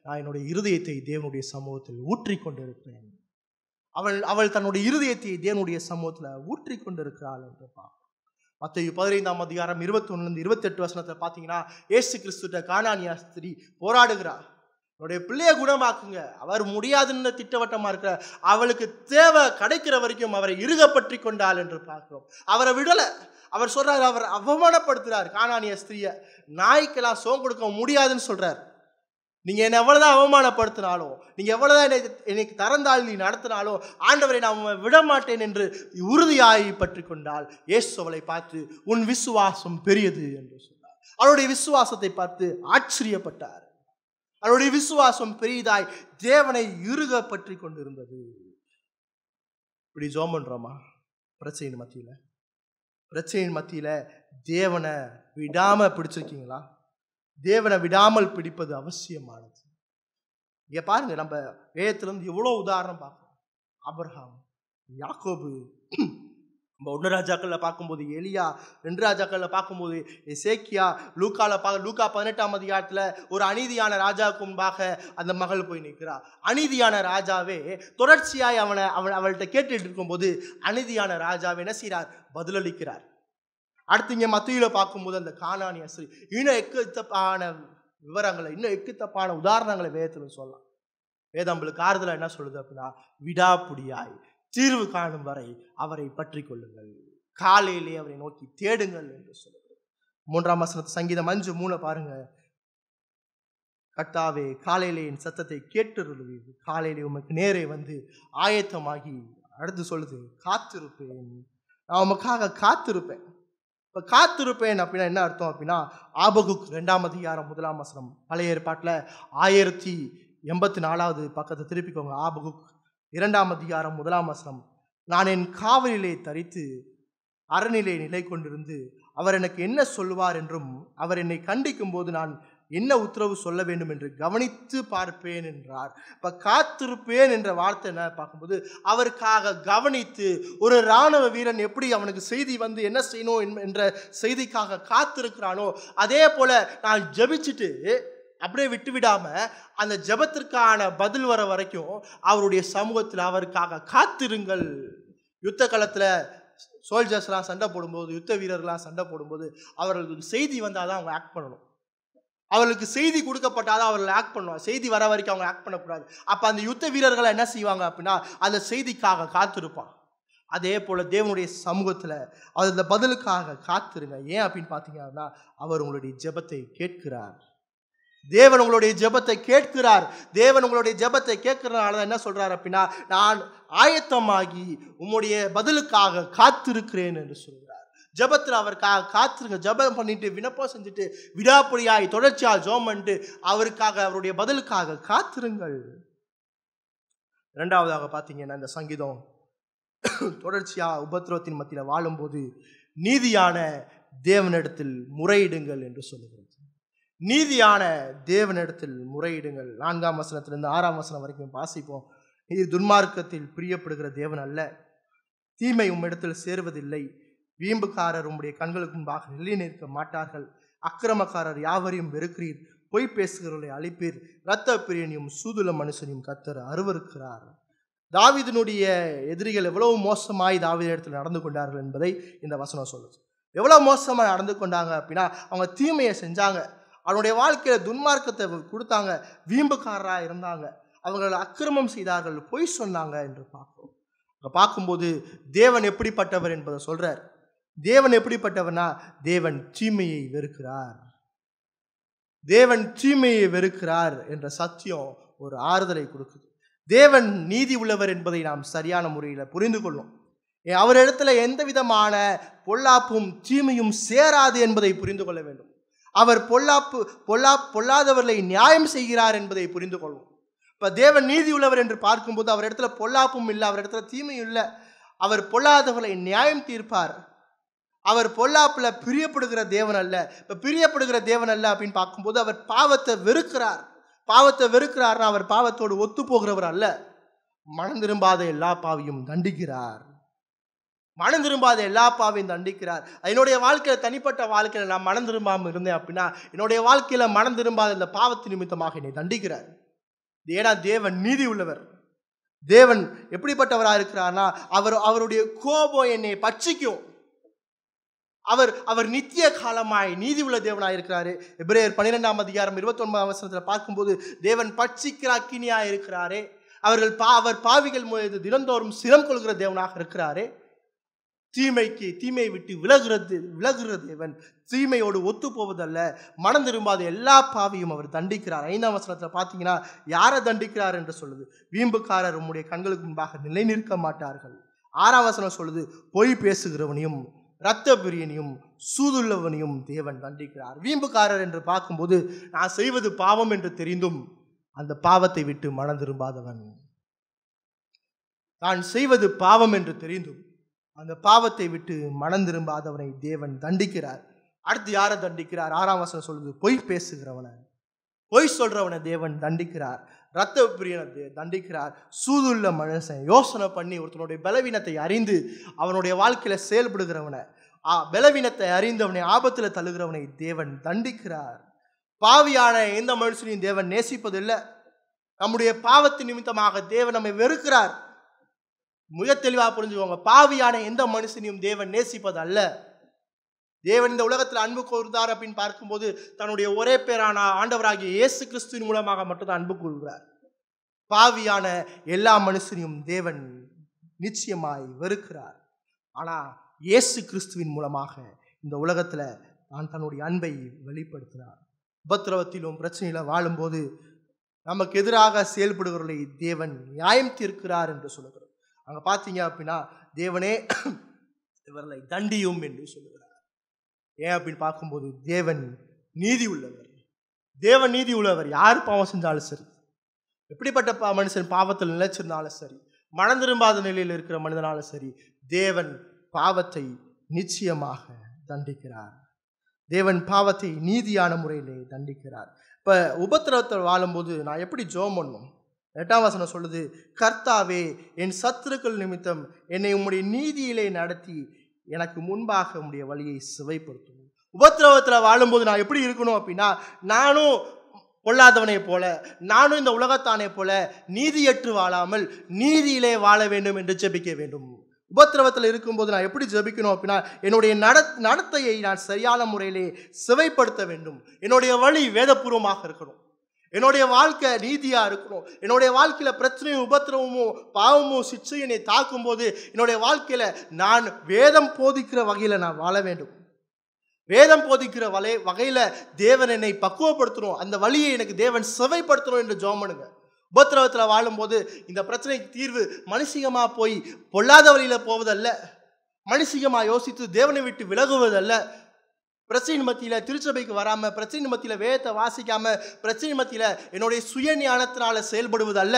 நான் என்னுடைய இருதயத்தை தேவனுடைய சமூகத்தில் ஊற்றி கொண்டிருக்கிறேன். அவள் தன்னுடைய இருதயத்தை தேவனுடைய சமூகத்துல ஊற்றி கொண்டிருக்கிறாள் என்று மத்தேயு 15 அதிகாரம் 21 28 வசனத்துல பாத்தீங்கன்னா, இயேசு கிறிஸ்துட்ட கானானிய ஸ்திரீ போராடுகிறா. என்னுடைய பிள்ளைய குணமாக்குங்க. அவர் முடியாதுன்னு திட்டவட்டமா இருக்கிற அவளுக்கு தேவை கிடைக்கிற வரைக்கும் அவரை இறுக பற்றி கொண்டாள் என்று பார்க்கிறோம். அவரை விடல. அவர் சொல்றாரு, அவர் அவமானப்படுத்துறார் கானானிய ஸ்திரீய. நாய்க்கெல்லாம் சோம் கொடுக்க முடியாதுன்னு சொல்றார். நீங்க என்ன எவ்வளவுதான் அவமானப்படுத்தினாலும், நீங்க எவ்வளவுதான் எனக்கு தரந்தால் நீ நடத்தினாலும், ஆண்டவரை நான் விட மாட்டேன் என்று உறுதியாய் பற்றி கொண்டால், இயேசு அவளை பார்த்து உன் விசுவாசம் பெரியது என்று சொன்னார். அவருடைய விசுவாசத்தை பார்த்து ஆச்சரியப்பட்டார். அவருடைய விசுவாசம் பெரியதாய் தேவனை இறுக பற்றி கொண்டிருந்தது. இப்படி ஜெபம் பண்றோமா? பிரச்சனையின் மத்தியில தேவனை விடாம பிடிச்சிருக்கீங்களா? தேவனை விடாமல் பிடிப்பது அவசியமானது. இங்க பாருங்க, நம்ம வேதத்திலிருந்து எவ்வளவு உதாரணம் பார்க்கிறோம். ஆபிரகாம், யாக்கோபு, நம்ம 1 ராஜாக்கள்ல பார்க்கும்போது எலியா, 2 ராஜாக்கள்ல பார்க்கும்போது எசேக்கியா, லூக்கா 18 அதிகாரத்துல ஒரு அநீதியான ராஜாவுக்கு முன்பாக அந்த மகள் போய் நிற்கிறா. அநீதியான ராஜாவே தொடர்ச்சியாய் அவள்கிட்ட கேட்டுட்டு இருக்கும்போது அநீதியான ராஜாவே என்ன செய்கிறார்? பதிலளிக்கிறார். அடுத்து இங்க மத்தியில பார்க்கும்போது அந்த கானானிய ஸ்திரீ, இன்னும் எக்கத்தப்பான விவரங்களை, இன்னும் எக்கத்தப்பான உதாரணங்களை வேதத்துல சொல்லலாம். வேதம் நம்மளுக்கு ஆறுதலா என்ன சொல்லுது அப்படின்னா, விடாப்புடியாய் தீர்வு காணும் வரை அவரை பற்றி கொள்ளுங்கள், காலையிலே அவரை நோக்கி தேடுங்கள் என்று சொல்லுது. 3ஆம் வசனத்து சங்கீதம் 5:3 பாருங்க. கர்த்தாவே, காலையிலே என் சத்தத்தை கேட்டுருளுவீர், காலையிலே உமக்கு நேரே வந்து ஆயத்தமாகி. அடுத்து சொல்லுது, காத்திருப்பேன், நான் உமக்காக காத்திருப்பேன். இப்போ காத்திருப்பேன் அப்படின்னா என்ன அர்த்தம் அப்படின்னா, ஆபகுக் 2ஆம் அதிகாரம் 1ஆம் வசனம், பழைய ஏற்பாட்டில் 1084வது பக்கத்தை திருப்பிக்கோங்க. ஆபகுக் 2ஆம் அதிகாரம் 1ஆம் வசனம், நான் என் காவலிலே தரித்து அரணிலே நிலை கொண்டிருந்து அவர் எனக்கு என்ன சொல்லுவார் என்றும் அவர் என்னை கண்டிக்கும் போது நான் என்ன உத்தரவு சொல்ல வேண்டும் என்று கவனித்து பார்ப்பேன் என்றார். இப்போ காத்திருப்பேன் என்ற வார்த்தை என்ன பார்க்கும்போது, அவருக்காக கவனித்து, ஒரு இராணுவ வீரன் எப்படி அவனுக்கு செய்தி வந்து என்ன செய்யணும் என்ற செய்திக்காக காத்திருக்கிறானோ, அதே போல நான் ஜெபிச்சுட்டு அப்படியே விட்டுவிடாம அந்த ஜெபத்திற்கான பதில் வர வரைக்கும் அவருடைய சமூகத்தில் அவருக்காக காத்திருங்கள். யுத்த களத்தில் சோல்ஜர்ஸ்லாம் சண்டை போடும்போது, யுத்த வீரர்கள்லாம் சண்டை போடும்போது அவர்களுக்கு செய்தி வந்தால் தான் அவங்க ஆக்ட் பண்ணணும். அவர்களுக்கு செய்தி கொடுக்கப்பட்டாதான் அவர்கள் ஆக்ட் பண்ணுவாங்க. செய்தி வர வரைக்கும் அவங்க ஆக்ட் பண்ணக்கூடாது. அப்போ அந்த யுத்த வீரர்களை என்ன செய்வாங்க அப்படின்னா, அந்த செய்திக்காக காத்திருப்பான். அதே போல் தேவனுடைய சமூகத்தில் அந்த பதிலுக்காக காத்திருங்க. ஏன் அப்படின்னு பார்த்தீங்கன்னா, அவர் உங்களுடைய ஜெபத்தை கேட்கிறார். தேவன் உங்களுடைய ஜெபத்தை கேட்கிறார். தேவன் உங்களுடைய ஜெபத்தை கேட்கிறதுனால தான் என்ன சொல்றார் அப்படின்னா, நான் ஆயத்தமாகி உம்முடைய பதிலுக்காக காத்திருக்கிறேன் என்று சொல்கிறார். ஜெபத்தில் அவருக்காக காத்திருங்க. ஜெபம் பண்ணிட்டு விண்ணப்பம் செஞ்சுட்டு விடாப்புடியாய் தொடர்ச்சியாக ஜெபம் பண்ணிட்டு அவருக்காக, அவருடைய பதிலுக்காக காத்திருங்கள். 2வதாக பார்த்தீங்கன்னா, இந்த சங்கீதம் தொடர்ச்சியாக உபத்திரவத்தின் மத்தியில் வாழும்போது நீதியான தேவனிடத்தில் முறையிடுங்கள் என்று சொல்லுகிறது. நீதியான தேவனிடத்தில் முறையிடுங்கள். 4ஆம் வசனத்திலிருந்து 6ஆம் வசனம் வரைக்கும் வாசிப்போம். இது துன்மார்க்கத்தில் பிரியப்படுகிற தேவன் அல்ல, தீமை உம்மிடத்தில் சேருவதில்லை. வீம்புக்காரர் உம்முடைய கண்களுக்கு முன்பாக நிலை நிற்க மாட்டார்கள். அக்கிரமக்காரர் யாவரையும் வெறுக்கிறீர், பொய் பேசுகிறவர்களை அழிப்பீர். இரத்த பிரியனையும் சூதுல மனுஷனையும் கர்த்தர் அருவருக்கிறார். தாவீதினுடைய எதிரிகள் எவ்வளவு மோசமாய் தாவீதிடத்தில் நடந்து கொண்டார்கள் என்பதை இந்த வசனம் சொல்லுது. எவ்வளவு மோசமாக நடந்து கொண்டாங்க அப்படின்னா, அவங்க தீமையை செஞ்சாங்க, அவனுடைய வாழ்க்கையில துன்மார்க்கத்தை கொடுத்தாங்க, வீம்புக்காரராக இருந்தாங்க, அவர்கள் அக்கிரமம் செய்தார்கள், பொய் சொன்னாங்க என்று பார்க்கிறோம். பார்க்கும்போது தேவன் எப்படிப்பட்டவர் என்பதை சொல்றார். தேவன் எப்படிப்பட்டவர்னா, தேவன் தீமையை வெறுக்கிறார். தேவன் தீமையை வெறுக்கிறார் என்ற சத்தியம் ஒரு ஆறுதலை கொடுக்குது. தேவன் நீதி உள்ளவர் என்பதை நாம் சரியான முறையில் புரிந்து கொள்ளும். அவர் இடத்துல எந்த விதமான பொல்லாப்பும் தீமையும் சேராது என்பதை புரிந்து கொள்ள வேண்டும். அவர் பொல்லாதவர்களை நியாயம் செய்கிறார் என்பதை புரிந்து கொள்வோம். இப்போ தேவன் நீதி உள்ளவர் என்று பார்க்கும்போது அவர் இடத்துல பொல்லாப்பும் இல்லை, அவர் இடத்துல தீமையும் இல்லை. அவர் பொல்லாதவர்களை நியாயம் தீர்ப்பார். அவர் பொல்லாப்புல பிரியப்படுகிற தேவன் அல்ல. இப்போ பிரியப்படுகிற தேவன் அல்ல அப்படின்னு பார்க்கும்போது அவர் பாவத்தை வெறுக்கிறார். பாவத்தை வெறுக்கிறார்னா அவர் பாவத்தோடு ஒத்து போகிறவர் அல்ல. மனம் திரும்பாத எல்லா பாவியும் தண்டிக்கிறார். மனம் திரும்பாத எல்லா பாவையும் தண்டிக்கிறார். என்னுடைய வாழ்க்கையில, தனிப்பட்ட வாழ்க்கையில நான் மனம் திரும்பாமல் இருந்தேன் அப்படின்னா, என்னுடைய வாழ்க்கையில மனம் திரும்பாத இந்த பாவத்து நிமித்தமாக என்னை தண்டிக்கிறார். ஏன்னா தேவன் நீதி உள்ளவர். தேவன் எப்படிப்பட்டவராக இருக்கிறார்னா, அவருடைய கோபம் என்னை பட்சிக்கும். அவர் நித்திய காலமாய் நீதி உள்ள தேவனாய் இருக்கிறாரு. எபிரேயர் 12 அதிகாரம் 29 பார்க்கும்போது, தேவன் பட்சிக்கிற அக்கினியாய் இருக்கிறாரே. அவர் பாவிகள் மீது தினந்தோறும் சினம் கொள்கிற தேவனாக இருக்கிறாரே. தீமையை விட்டு விலகுற தேவன், தீமையோடு ஒத்து போவதல்ல. மனம் திரும்பாத எல்லா பாவியும் அவர் தண்டிக்கிறார். 5ஆம் வசனத்தில் பார்த்தீங்கன்னா, யாரை தண்டிக்கிறார் என்று சொல்லுது, வீம்புக்காரர் உம்முடைய கண்களுக்கு முன்பாக நிலை நிற்க மாட்டார்கள். 6ஆம் வசனம் சொல்லுது, பொய் பேசுகிறவனையும் இரத்த பிரியனையும் சூதுள்ளவனையும் தேவன் தண்டிக்கிறார். வீம்புக்காரர் என்று பார்க்கும்போது, நான் செய்வது பாவம் என்று தெரிந்தும் அந்த பாவத்தை விட்டு மனம் திரும்பாதவன். நான் செய்வது பாவம் என்று தெரிந்தும் அந்த பாவத்தை விட்டு மனம் திரும்பாதவனை தேவன் தண்டிக்கிறார். அடுத்து யாரை தண்டிக்கிறார்? 6ஆம் வசனம் சொல்லுது, பொய் பேசுகிறவனை, பொய் சொல்றவனை தேவன் தண்டிக்கிறார். இரத்த பிரியனை தண்டிக்கிறார். சூதுள்ள மனுஷன், யோசனை பண்ணி ஒருத்தனுடைய பலவீனத்தை அறிந்து அவனுடைய வாழ்க்கையில செயல்படுகிறவனை, பலவீனத்தை அறிந்தவனை, ஆபத்துல தள்ளுகிறவனை தேவன் தண்டிக்கிறார். பாவியான எந்த மனுஷனையும் தேவன் நேசிப்பதில்லை. நம்முடைய பாவத்தின் நிமித்தமாக தேவன் நம்மை வெறுக்கிறார். மிக தெளிவாக புரிஞ்சுக்கோங்க, பாவியான எந்த மனுஷனையும் தேவன் நேசிப்பது அல்ல. தேவன் இந்த உலகத்தில் அன்பு கூர்ந்தார் அப்படின்னு பார்க்கும்போது, தன்னுடைய ஒரே பேரான ஆண்டவராகிய இயேசு கிறிஸ்துவின் மூலமாக மட்டும்தான் அன்பு கூறுகிறார். பாவியான எல்லா மனுஷனையும் தேவன் நிச்சயமாய் வெறுக்கிறார். ஆனா இயேசு கிறிஸ்துவின் மூலமாக இந்த உலகத்துல நான் தன்னுடைய அன்பை வெளிப்படுத்தினார். உபத்திரவத்திலும் பிரச்சனையில வாழும்போது நமக்கு எதிராக செயல்படுகிறவர்களை தேவன் நியாயம் தீர்க்கிறார் என்று சொல்லுகிறார். அங்க பார்த்தீங்க அப்படின்னா, தேவனே இவர்களை தண்டியும் என்று சொல்லுகிறார். ஏன் அப்படின்னு பார்க்கும்போது, தேவன் நீதி உள்ளவர். தேவன் நீதி உள்ளவர். யார் பாவம் செஞ்சாலும் சரி, எப்படிப்பட்ட மனுஷன் பாவத்தில் நிலைச்சிருந்தாலும் சரி, மனம் திரும்பாத நிலையில் இருக்கிற மனிதனாலும் சரி, தேவன் பாவத்தை நிச்சயமாக தண்டிக்கிறார். தேவன் பாவத்தை நீதியான முறையிலே தண்டிக்கிறார். இப்ப உபத்திரவத்தில் வாழும்போது நான் எப்படி ஜெபம் பண்ணணும்? 8ஆம் வசனம் சொல்லுது, கர்த்தாவே என் சத்துருக்கள் நிமித்தம் என்னை உம்முடைய நீதியிலே நடத்தி எனக்கு முன்பாக உம்முடைய வழியை சிவைப்படுத்தும். உபத்திரவத்தில் வாழும்போது நான் எப்படி இருக்கணும் அப்படின்னா, நானும் பொல்லாதவனை போல, நானும் இந்த உலகத்தானே போல நீதியற்று வாழாமல் நீதியிலே வாழ வேண்டும் என்று ஜெபிக்க வேண்டும். உபத்திரவத்தில் இருக்கும்போது நான் எப்படி ஜெபிக்கணும் அப்படின்னா, என்னுடைய நடத்தையை நான் சரியான முறையிலே சிவைப்படுத்த வேண்டும். என்னுடைய வழி வேதபூர்வமாக இருக்கணும். என்னுடைய வாழ்க்கை நீதியா இருக்கணும். என்னுடைய வாழ்க்கையில பிரச்சனையும் உபத்திரவமும் பாவமும் சிற்றை என்னை தாக்கும் போது, என்னுடைய வாழ்க்கையில நான் வேதம் போதிக்கிற வகையில நான் வாழ வேண்டும். வேதம் போதிக்கிற வகையில தேவன் என்னை பக்குவப்படுத்தணும். அந்த வழியை எனக்கு தேவன் சிவைப்படுத்தணும் என்று ஜெபம் பண்ணுங்க. உபத்திரவத்தில் வாழும்போது இந்த பிரச்சனைக்கு தீர்வு மனுஷிகமா போய் பொல்லாத வழியில போவதல்ல, மனுஷிகமா யோசித்து தேவனை விட்டு விலகுவதல்ல, பிரச்சனை மத்தியில திருச்சபைக்கு வராம, பிரச்சனை மத்தியில வேதத்தை வாசிக்காம, பிரச்சனை மத்தியில என்னுடைய சுய ஞானத்தினால செயல்படுவது அல்ல,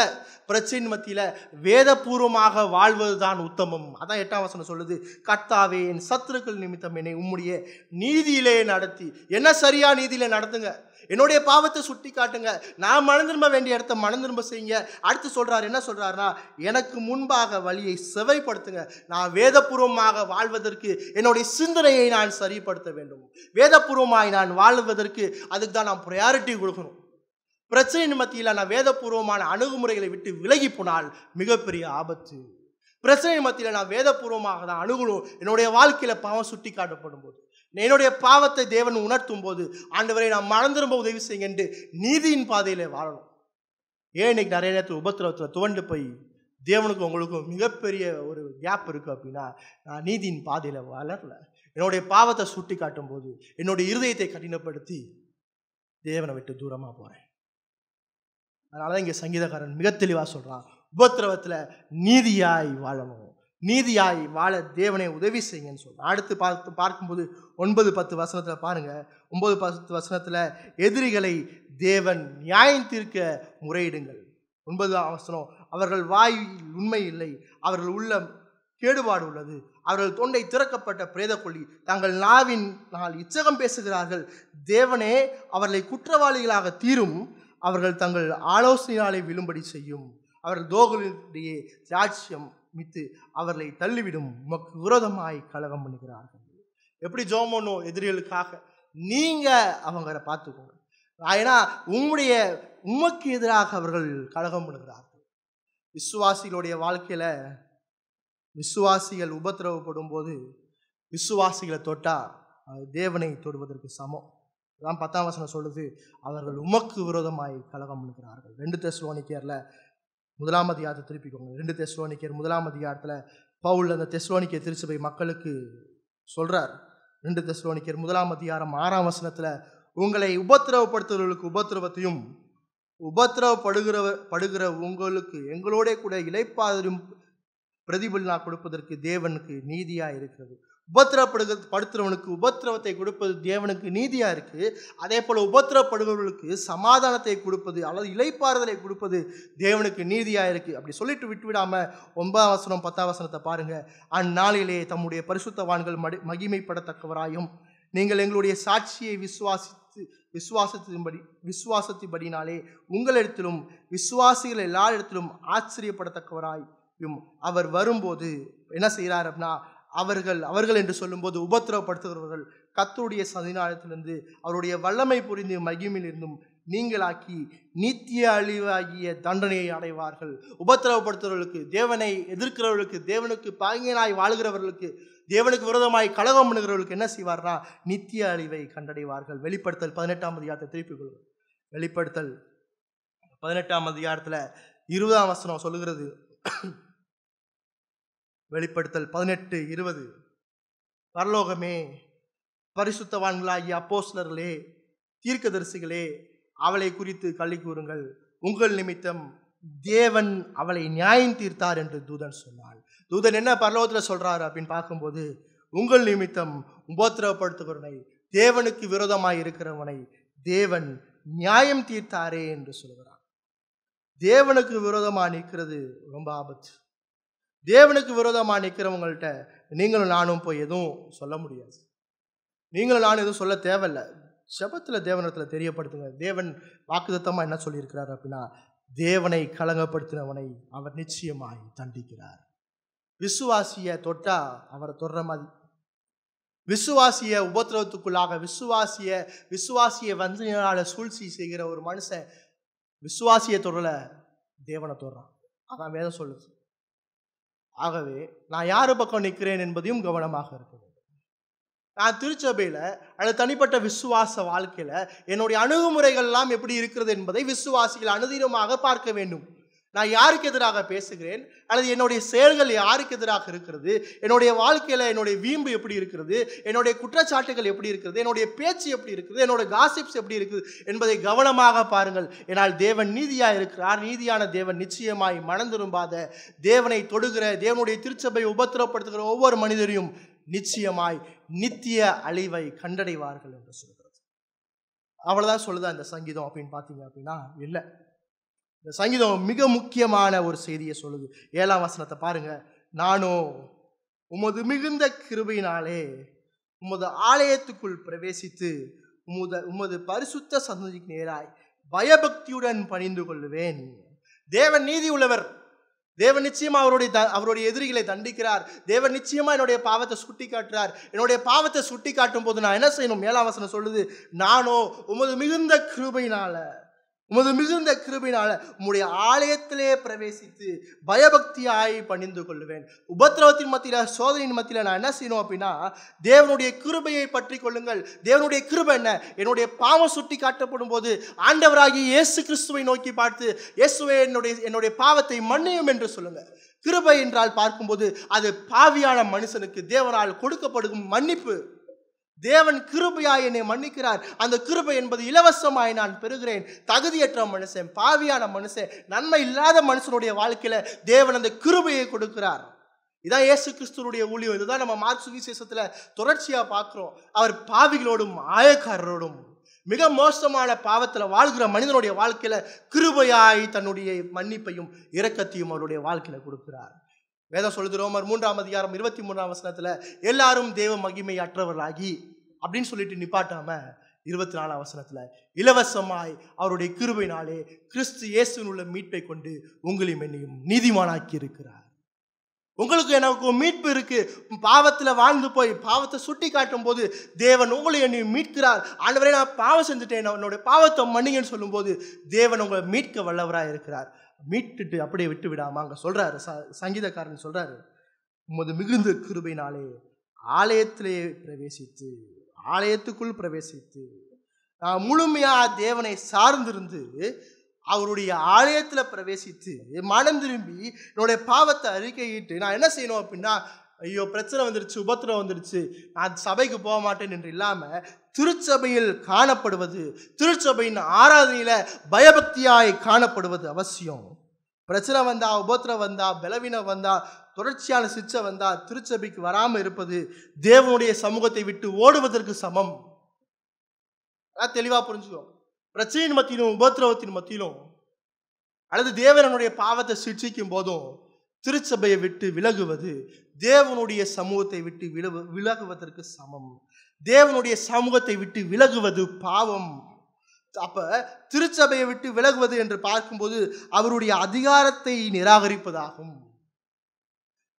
பிரச்சனை மத்தியில வேதபூர்வமாக வாழ்வதுதான் உத்தமம். அதான் 8ஆம் வசனம் சொல்லுது, கர்த்தாவே என் சத்துருக்கள் நிமித்தம் என்னை உம்முடைய நீதியிலே நடத்தி. என்ன சரியா நீதியிலே நடத்துங்க. என்னுடைய பாவத்தை சுட்டி காட்டுங்க. நான் மனம் திரும்ப வேண்டிய இடத்த மனம் திரும்ப செய்யுங்க. அடுத்து சொல்றாரு, என்ன சொல்றாருன்னா, எனக்கு முன்பாக வழியை செவைப்படுத்துங்க. நான் வேதபூர்வமாக வாழ்வதற்கு என்னுடைய சிந்தனையை நான் சரிப்படுத்த வேண்டும். வேதபூர்வமாய் நான் வாழ்வதற்கு அதுக்கு தான் நான் ப்ரையாரிட்டி கொடுக்கணும். பிரச்சனை மத்தியில் நான் வேதபூர்வமான அணுகுமுறைகளை விட்டு விலகி போனால் மிகப்பெரிய ஆபத்து. பிரச்சனை மத்தியில் நான் வேதபூர்வமாக தான் அணுகணும். என்னுடைய வாழ்க்கையில பாவம் சுட்டி காட்டப்படும் போது, என்னுடைய பாவத்தை தேவன் உணர்த்தும் போது, ஆண்டவரை நான் மனம் திரும்ப உதவி செய்யுங்க என்று நீதியின் பாதையில வாழணும். ஏன் இன்னைக்கு நிறைய நேரத்தில் உபத்திரவத்தில் துவண்டு போய் தேவனுக்கும் உங்களுக்கும் மிகப்பெரிய ஒரு கேப் இருக்கு அப்படின்னா, நான் நீதியின் பாதையில வளரல. என்னுடைய பாவத்தை சுட்டி காட்டும் போது என்னுடைய இருதயத்தை கடினப்படுத்தி தேவனை விட்டு தூரமா போறேன். அதனாலதான் இங்க சங்கீதக்காரன் மிக தெளிவா சொல்றான், உபத்திரவத்துல நீதியாய் வாழணும், நீதியாய் வாழ தேவனை உதவி செய்யுங்கன்னு சொல்றான். அடுத்து பார்க்கும்போது 9-10 வசனத்துல பாருங்க. 9-10 வசனத்துல எதிரிகளை தேவன் நியாயம் தீர்க்க முறையிடுங்கள். 9ஆம் வசனம், அவர்கள் வாயில் உண்மை இல்லை, அவர்கள் உள்ளம் கேடுபாடு உள்ளது, அவர்கள் தொண்டை திறக்கப்பட்ட பிரேத கொள்ளி, தங்கள் நாவினால் இச்சகம் பேசுகிறார்கள். தேவனே அவர்களை குற்றவாளிகளாக தீரும், அவர்கள் தங்கள் ஆலோசனையாலே விழும்படி செய்யும், அவர்கள் தோகளுடைய ராஜ்யம் மித்து அவர்களை தள்ளிவிடும், உமக்கு விரோதமாய் கலகம் பண்ணுகிறார்கள். எப்படி ஜெபம் பண்ணும் எதிரிகளுக்காக? நீங்க அவங்களை பார்த்துக்கோங்க, ஏன்னா உமக்கு எதிராக அவர்கள் கலகம் பண்ணுகிறார்கள். விசுவாசிகளுடைய வாழ்க்கையில விசுவாசிகள் உபத்திரவப்படும் போது விசுவாசிகளை தொட்டா தேவனை தொடுவதற்கு சமம். அதான் 10ஆம் வசனம் சொல்லுது, அவர்கள் உமக்கு விரோதமாய் கலகம் பண்ணுகிறார்கள். 2 தெசலோனிக்கேயர்ல 1ஆம் அதிகாரத்தை திருப்பிக்கோங்க. 2 தெசலோனிக்கேயர் 1ஆம் அதிகாரத்தில் பவுல் அந்த தெசலோனிக்கே திருச்சபை மக்களுக்கு சொல்றார். 2 தெசலோனிக்கேயர் 1ஆம் அதிகாரம் 6ஆம் வசனத்தில், உங்களை உபத்திரவப்படுத்துகிறவர்களுக்கு உபத்திரவத்தையும் உபத்திரவப்படுகிற உங்களுக்கு எங்களோட கூட இளைப்பாறும் பிரதிபலனா கொடுப்பதற்கு தேவனுக்கு நீதியா இருக்கிறது. உபத்திரவப்படுத்துறவனுக்கு உபத்திரவத்தை கொடுப்பது தேவனுக்கு நீதியா இருக்கு. அதே போல உபத்திரவப்படுபவர்களுக்கு சமாதானத்தை கொடுப்பது அல்லது இளைப்பாறுதலை கொடுப்பது தேவனுக்கு நீதியா இருக்கு. அப்படி சொல்லிட்டு விட்டுவிடாம 9ஆம் வசனம் 10ஆம் வசனத்தை பாருங்க. அந்நாளிலே தம்முடைய பரிசுத்தவான்கள் மகிமைப்படத்தக்கவராயும் நீங்கள் எங்களுடைய சாட்சியை விசுவாசத்தின்படினாலே உங்களிடத்திலும் விசுவாசிகள் எல்லா இடத்திலும் ஆச்சரியப்படத்தக்கவராயும் அவர் வரும்போது என்ன செய்கிறார் அப்படின்னா, அவர்கள் என்று சொல்லும்போது உபத்திரவப்படுத்துகிறவர்கள் கர்த்தருடைய சன்னிதானத்திலிருந்து அவருடைய வல்லமை புரிந்து மகிமையிலிருந்தும் நீங்களாக்கி நித்திய அழிவாகிய தண்டனையை அடைவார்கள். உபத்திரவப்படுத்துகிறவர்களுக்கு, தேவனை எதிர்க்கிறவர்களுக்கு, தேவனுக்கு பகைஞனாய் வாழ்கிறவர்களுக்கு, தேவனுக்கு விரோதமாய் கலகம் பண்ணுகிறவர்களுக்கு என்ன செய்வார்னா நித்திய அழிவை கண்டடைவார்கள். வெளிப்படுத்தல் 18ஆம் அதிகாரத்தை திருப்பிக் கொள்ளுங்கள். வெளிப்படுத்தல் 18ஆம் அதிகாரத்தில் 20ஆம் வசனம் சொல்லுகிறது. வெளிப்படுத்தல் 18:20, பரலோகமே, பரிசுத்தவான்களாகிய அப்போஸ்தலர்களே, தீர்க்கதரிசிகளே, அவளை குறித்து களி கூறுங்கள், உங்கள் நிமித்தம் தேவன் அவளை நியாயம் தீர்த்தார் என்று தூதன் சொன்னான். தூதன் என்ன பரலோகத்தில் சொல்றாரு அப்படின்னு பார்க்கும்போது, உங்கள் நிமித்தம் உபத்திரவப்படுத்துகிறவனை, தேவனுக்கு விரோதமாய் இருக்கிறவனை தேவன் நியாயம் தீர்த்தாரே என்று சொல்கிறார். தேவனுக்கு விரோதமாக நிற்கிறது ரொம்ப ஆபத்து. தேவனுக்கு விரோதமாக நிற்கிறவங்கள்ட்ட நீங்களும் நானும் போய் எதுவும் சொல்ல முடியாது. நீங்களும் நானும் எதுவும் சொல்ல தேவையில்லை. ஜெபத்தில் தேவனிடத்தில் தெரியப்படுத்துங்க. தேவன் வாக்குத்தத்தமாக என்ன சொல்லியிருக்கிறார் அப்படின்னா, தேவனை கலங்கப்படுத்தினவனை அவர் நிச்சயமாய் தண்டிக்கிறார். விசுவாசிய தொட்டா அவரை தொடுற மாதிரி, விசுவாசிய உபத்திரவத்துக்குள்ளாக விசுவாசிய வஞ்சனையால சூழ்ச்சி செய்கிற ஒரு மனுஷன் விசுவாசிய தொடர தேவனை தொடுறான். அதான் வேதம் சொல்லுது. ஆகவே நான் யாரு பக்கம் நிற்கிறேன் என்பதையும் கவனமாக இருக்க வேண்டும். நான் திருச்சபையில அல்லது தனிப்பட்ட விசுவாச வாழ்க்கையில என்னுடைய அணுகுமுறைகள்லாம் எப்படி இருக்கிறது என்பதை விசுவாசிகள் அனுதினமாக பார்க்க வேண்டும். நான் யாருக்கு எதிராக பேசுகிறேன் அல்லது என்னுடைய செயல்கள் யாருக்கு எதிராக இருக்கிறது, என்னுடைய வாழ்க்கையில என்னுடைய வீம்பு எப்படி இருக்கிறது, என்னுடைய குற்றச்சாட்டுகள் எப்படி இருக்கிறது, என்னுடைய பேச்சு எப்படி இருக்கிறது, என்னுடைய காசிப்ஸ் எப்படி இருக்குது என்பதை கவனமாக பாருங்கள். ஏனால் தேவன் நீதியா இருக்கிறார். நீதியான தேவன் நிச்சயமாய் மனம் திரும்பாத, தேவனை தொடுகிற, தேவனுடைய திருச்சபை உபத்திரப்படுத்துகிற ஒவ்வொரு மனிதரையும் நிச்சயமாய் நித்திய அழிவை கண்டடைவார்கள் என்று சொல்கிறது. அவ்வளவுதான் சொல்லுதா இந்த சங்கீதம் அப்படின்னு பார்த்தீங்க அப்படின்னா இல்லை. இந்த சங்கீதம் மிக முக்கியமான ஒரு செய்தியை சொல்லுது. 7ஆம் வசனத்தை பாருங்க. நானோ உமது மிகுந்த கிருபையினாலே உமது ஆலயத்துக்குள் பிரவேசித்து உமது பரிசுத்த சன்னதிக்கு நேராய் பயபக்தியுடன் பணிந்து கொள்ளுவேன். தேவன் நீதி உள்ளவர். தேவன் நிச்சயமா அவருடைய எதிரிகளை தண்டிக்கிறார். தேவன் நிச்சயமா என்னுடைய பாவத்தை சுட்டி காட்டுறார். என்னுடைய பாவத்தை சுட்டி காட்டும் போது நான் என்ன செய்யணும்? 7ஆம் வசனம் சொல்லுது, நானோ உமது மிகுந்த கிருபையினால உம்முடைய ஆலயத்திலே பிரவேசித்து பயபக்தியாய் பணிந்து கொள்ளுவேன். உபத்திரவத்தின் மத்தியில, சோதனையின் மத்தியில நான் என்ன செய்யணும் அப்படின்னா, தேவனுடைய கிருபையை பற்றி கொள்ளுங்கள். தேவனுடைய கிருபை என்ன? என்னுடைய பாவம் சுட்டி காட்டப்படும் போது ஆண்டவராகிய இயேசு கிறிஸ்துவை நோக்கி பார்த்து, இயேசுவே என்னுடைய பாவத்தை மன்னியும் என்று சொல்லுங்க. கிருபை என்றால் பார்க்கும்போது அது பாவியான மனுஷனுக்கு தேவனால் கொடுக்கப்படும் மன்னிப்பு. தேவன் கிருபையாய் என்னை மன்னிக்கிறார். அந்த கிருபை என்பது இலவசமாய் நான் பெறுகிறேன். தகுதியற்ற மனுஷன், பாவியான மனுஷன், நன்மை இல்லாத மனுஷனுடைய வாழ்க்கையில தேவன் அந்த கிருபையை கொடுக்கிறார். இதான் இயேசு கிறிஸ்துவுடைய ஊழியம். இதுதான் நம்ம மார்க் சுவிசேஷத்துல தொடர்ச்சியா பார்க்கிறோம். அவர் பாவிகளோடும் ஆயக்காரரோடும் மிக மோசமான பாவத்தில் வாழ்கிற மனிதனுடைய வாழ்க்கையில கிருபையாய் தன்னுடைய மன்னிப்பையும் இரக்கத்தையும் அவருடைய வாழ்க்கையில கொடுக்கிறார். வேதம் சொல்லுது, ரோமர் 3ஆம் அதிகாரம் 23ஆம் வசனத்துல, எல்லாரும் தேவ மகிமை அற்றவர்களாகி அப்படின்னு சொல்லிட்டு நிப்பாட்டாம 24 வசனத்துல இலவசமாய் அவருடைய கிருபையினாலே கிறிஸ்து இயேசுவின் உள்ள மீட்பை கொண்டு உங்களையும் என்னையும் நீதிமானாக்கி இருக்கிறார். உங்களுக்கு எனக்கு மீட்பு இருக்கு. பாவத்துல வாழ்ந்து போய் பாவத்தை சுட்டி காட்டும் போது தேவன் உங்களை என்னையும் மீட்கிறார். ஆண்டவரே, நான் பாவம் செஞ்சுட்டேன், என்னுடைய பாவத்தை மன்னிங்கன்னு சொல்லும் போது தேவன் உங்களை மீட்க வல்லவராக இருக்கிறார். மீட்டுட்டு அப்படியே விட்டு விடாம அங்க சொல்றாரு, சங்கீதக்காரன் சொல்றாரு, உமது மிகுந்த கிருபையினாலே ஆலயத்துக்குள் பிரவேசித்து நான் முழுமையா தேவனை சார்ந்திருந்து அவருடைய ஆலயத்துல பிரவேசித்து மனம் திரும்பி என்னுடைய பாவத்தை அறிக்கையிட்டு நான் என்ன செய்யணும் அப்படின்னா, ஐயோ பிரச்சனை வந்துருச்சு, உபத்திரம் வந்துருச்சு, நான் சபைக்கு போக மாட்டேன் என்று இல்லாம திருச்சபையில் காணப்படுவது, திருச்சபையின் ஆராதனையில பயபக்தியாய் காணப்படுவது அவசியம். பிரச்சனை வந்தா, உபத்திரம் வந்தா, பலவீனம் வந்தா, தொடர்ச்சியான சிச்சை வந்தா திருச்சபைக்கு வராம இருப்பது தேவனுடைய சமூகத்தை விட்டு ஓடுவதற்கு சமம். தெளிவா புரிஞ்சுக்கோ. பிரச்சனையின் மத்தியிலும் உபத்திரவத்தின் மத்தியிலும் அல்லது தேவனுடைய பாவத்தை சிக்ஷிக்கும் போதும் திருச்சபையை விட்டு விலகுவது தேவனுடைய சமூகத்தை விட்டு விலகுவதற்கு சமம். தேவனுடைய சமூகத்தை விட்டு விலகுவது பாவம். அப்ப திருச்சபையை விட்டு விலகுவது என்று பார்க்கும்போது அவருடைய அதிகாரத்தை நிராகரிப்பதாகும்.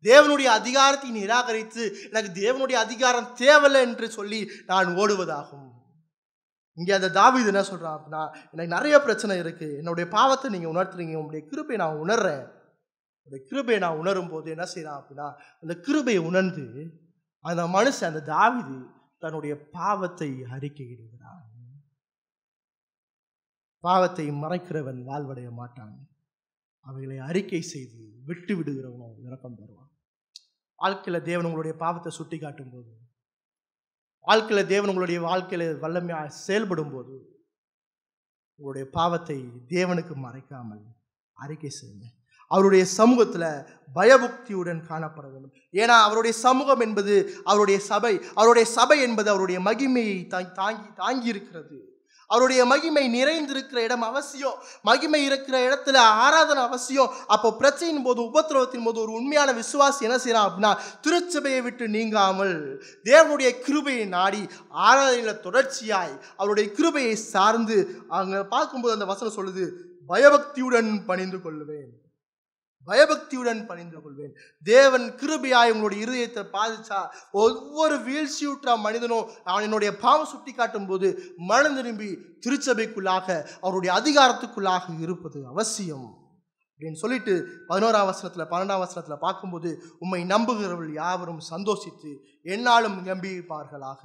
தேவனுடைய அதிகாரத்தை நிராகரித்து எனக்கு தேவனுடைய அதிகாரம் தேவையில்லை என்று சொல்லி நான் ஓடுவதாகும். இங்கே அந்த தாவீது என்ன சொல்றான் அப்படின்னா, எனக்கு நிறைய பிரச்சனை இருக்கு, என்னுடைய பாவத்தை நீங்க உணர்த்துறீங்க, உங்களுடைய கிருபையை நான் உணர்றேன். அந்த கிருபையை நான் உணரும் போது என்ன செய்யறான் அப்படின்னா, அந்த கிருபையை உணர்ந்து அந்த மனுஷன், அந்த தாவீது தன்னுடைய பாவத்தை அறிக்கையிடுகிறான். பாவத்தை மறைக்கிறவன் வாழ்வடைய மாட்டான், அவைகளை அறிக்கை செய்து விட்டு விடுகிறவனும் இரக்கம் தருவான். வாழ்க்கையில தேவன் உங்களுடைய பாவத்தை சுட்டி காட்டும் போது, வாழ்க்கையில தேவன் உங்களுடைய வாழ்க்கையில வல்லமையாக செயல்படும் போது உங்களுடைய பாவத்தை தேவனுக்கு மறைக்காமல் அறிக்கை செய்யுங்க. அவருடைய சமூகத்துல பயபக்தியுடன் காணப்பட வேண்டும். ஏன்னா அவருடைய சமூகம் என்பது அவருடைய சபை, அவருடைய சபை என்பது அவருடைய மகிமையை தாங்கி இருக்கிறது. அவருடைய மகிமை நிறைந்திருக்கிற இடம் அவசியம். மகிமை இருக்கிற இடத்துல ஆராதனை அவசியம். அப்போ பிரச்சனையின் போது, உபத்திரவத்தின் போது ஒரு உண்மையான விசுவாசி என்ன செய்யறான் அப்படின்னா, திருச்சபையை விட்டு நீங்காமல் தேவனுடைய கிருபையை நாடி ஆராதனையில தொடர்ச்சியாய் அவருடைய கிருபையை சார்ந்து அங்க பார்க்கும்போது அந்த வசனம் சொல்லுது, பயபக்தியுடன் பணிந்து கொள்வேன், பயபக்தியுடன் பணிந்து கொள்வேன். தேவன் கிருபையாய் உங்களுடைய இருதயத்தை பாதிச்சா ஒவ்வொரு வீழ்ச்சியுற்ற மனிதனும் அவன் என்னுடைய பாவம் சுட்டி காட்டும் போது மனம் திரும்பி திருச்சபைக்குள்ளாக அவருடைய அதிகாரத்துக்குள்ளாக இருப்பது அவசியம் அப்படின்னு சொல்லிட்டு 11ஆம் வசனத்துல 12ஆம் வசனத்துல பார்க்கும்போது, உம்மை நம்புகிறவர்கள் யாவரும் சந்தோஷித்து எந்நாளும் நம்பியிருப்பார்களாக,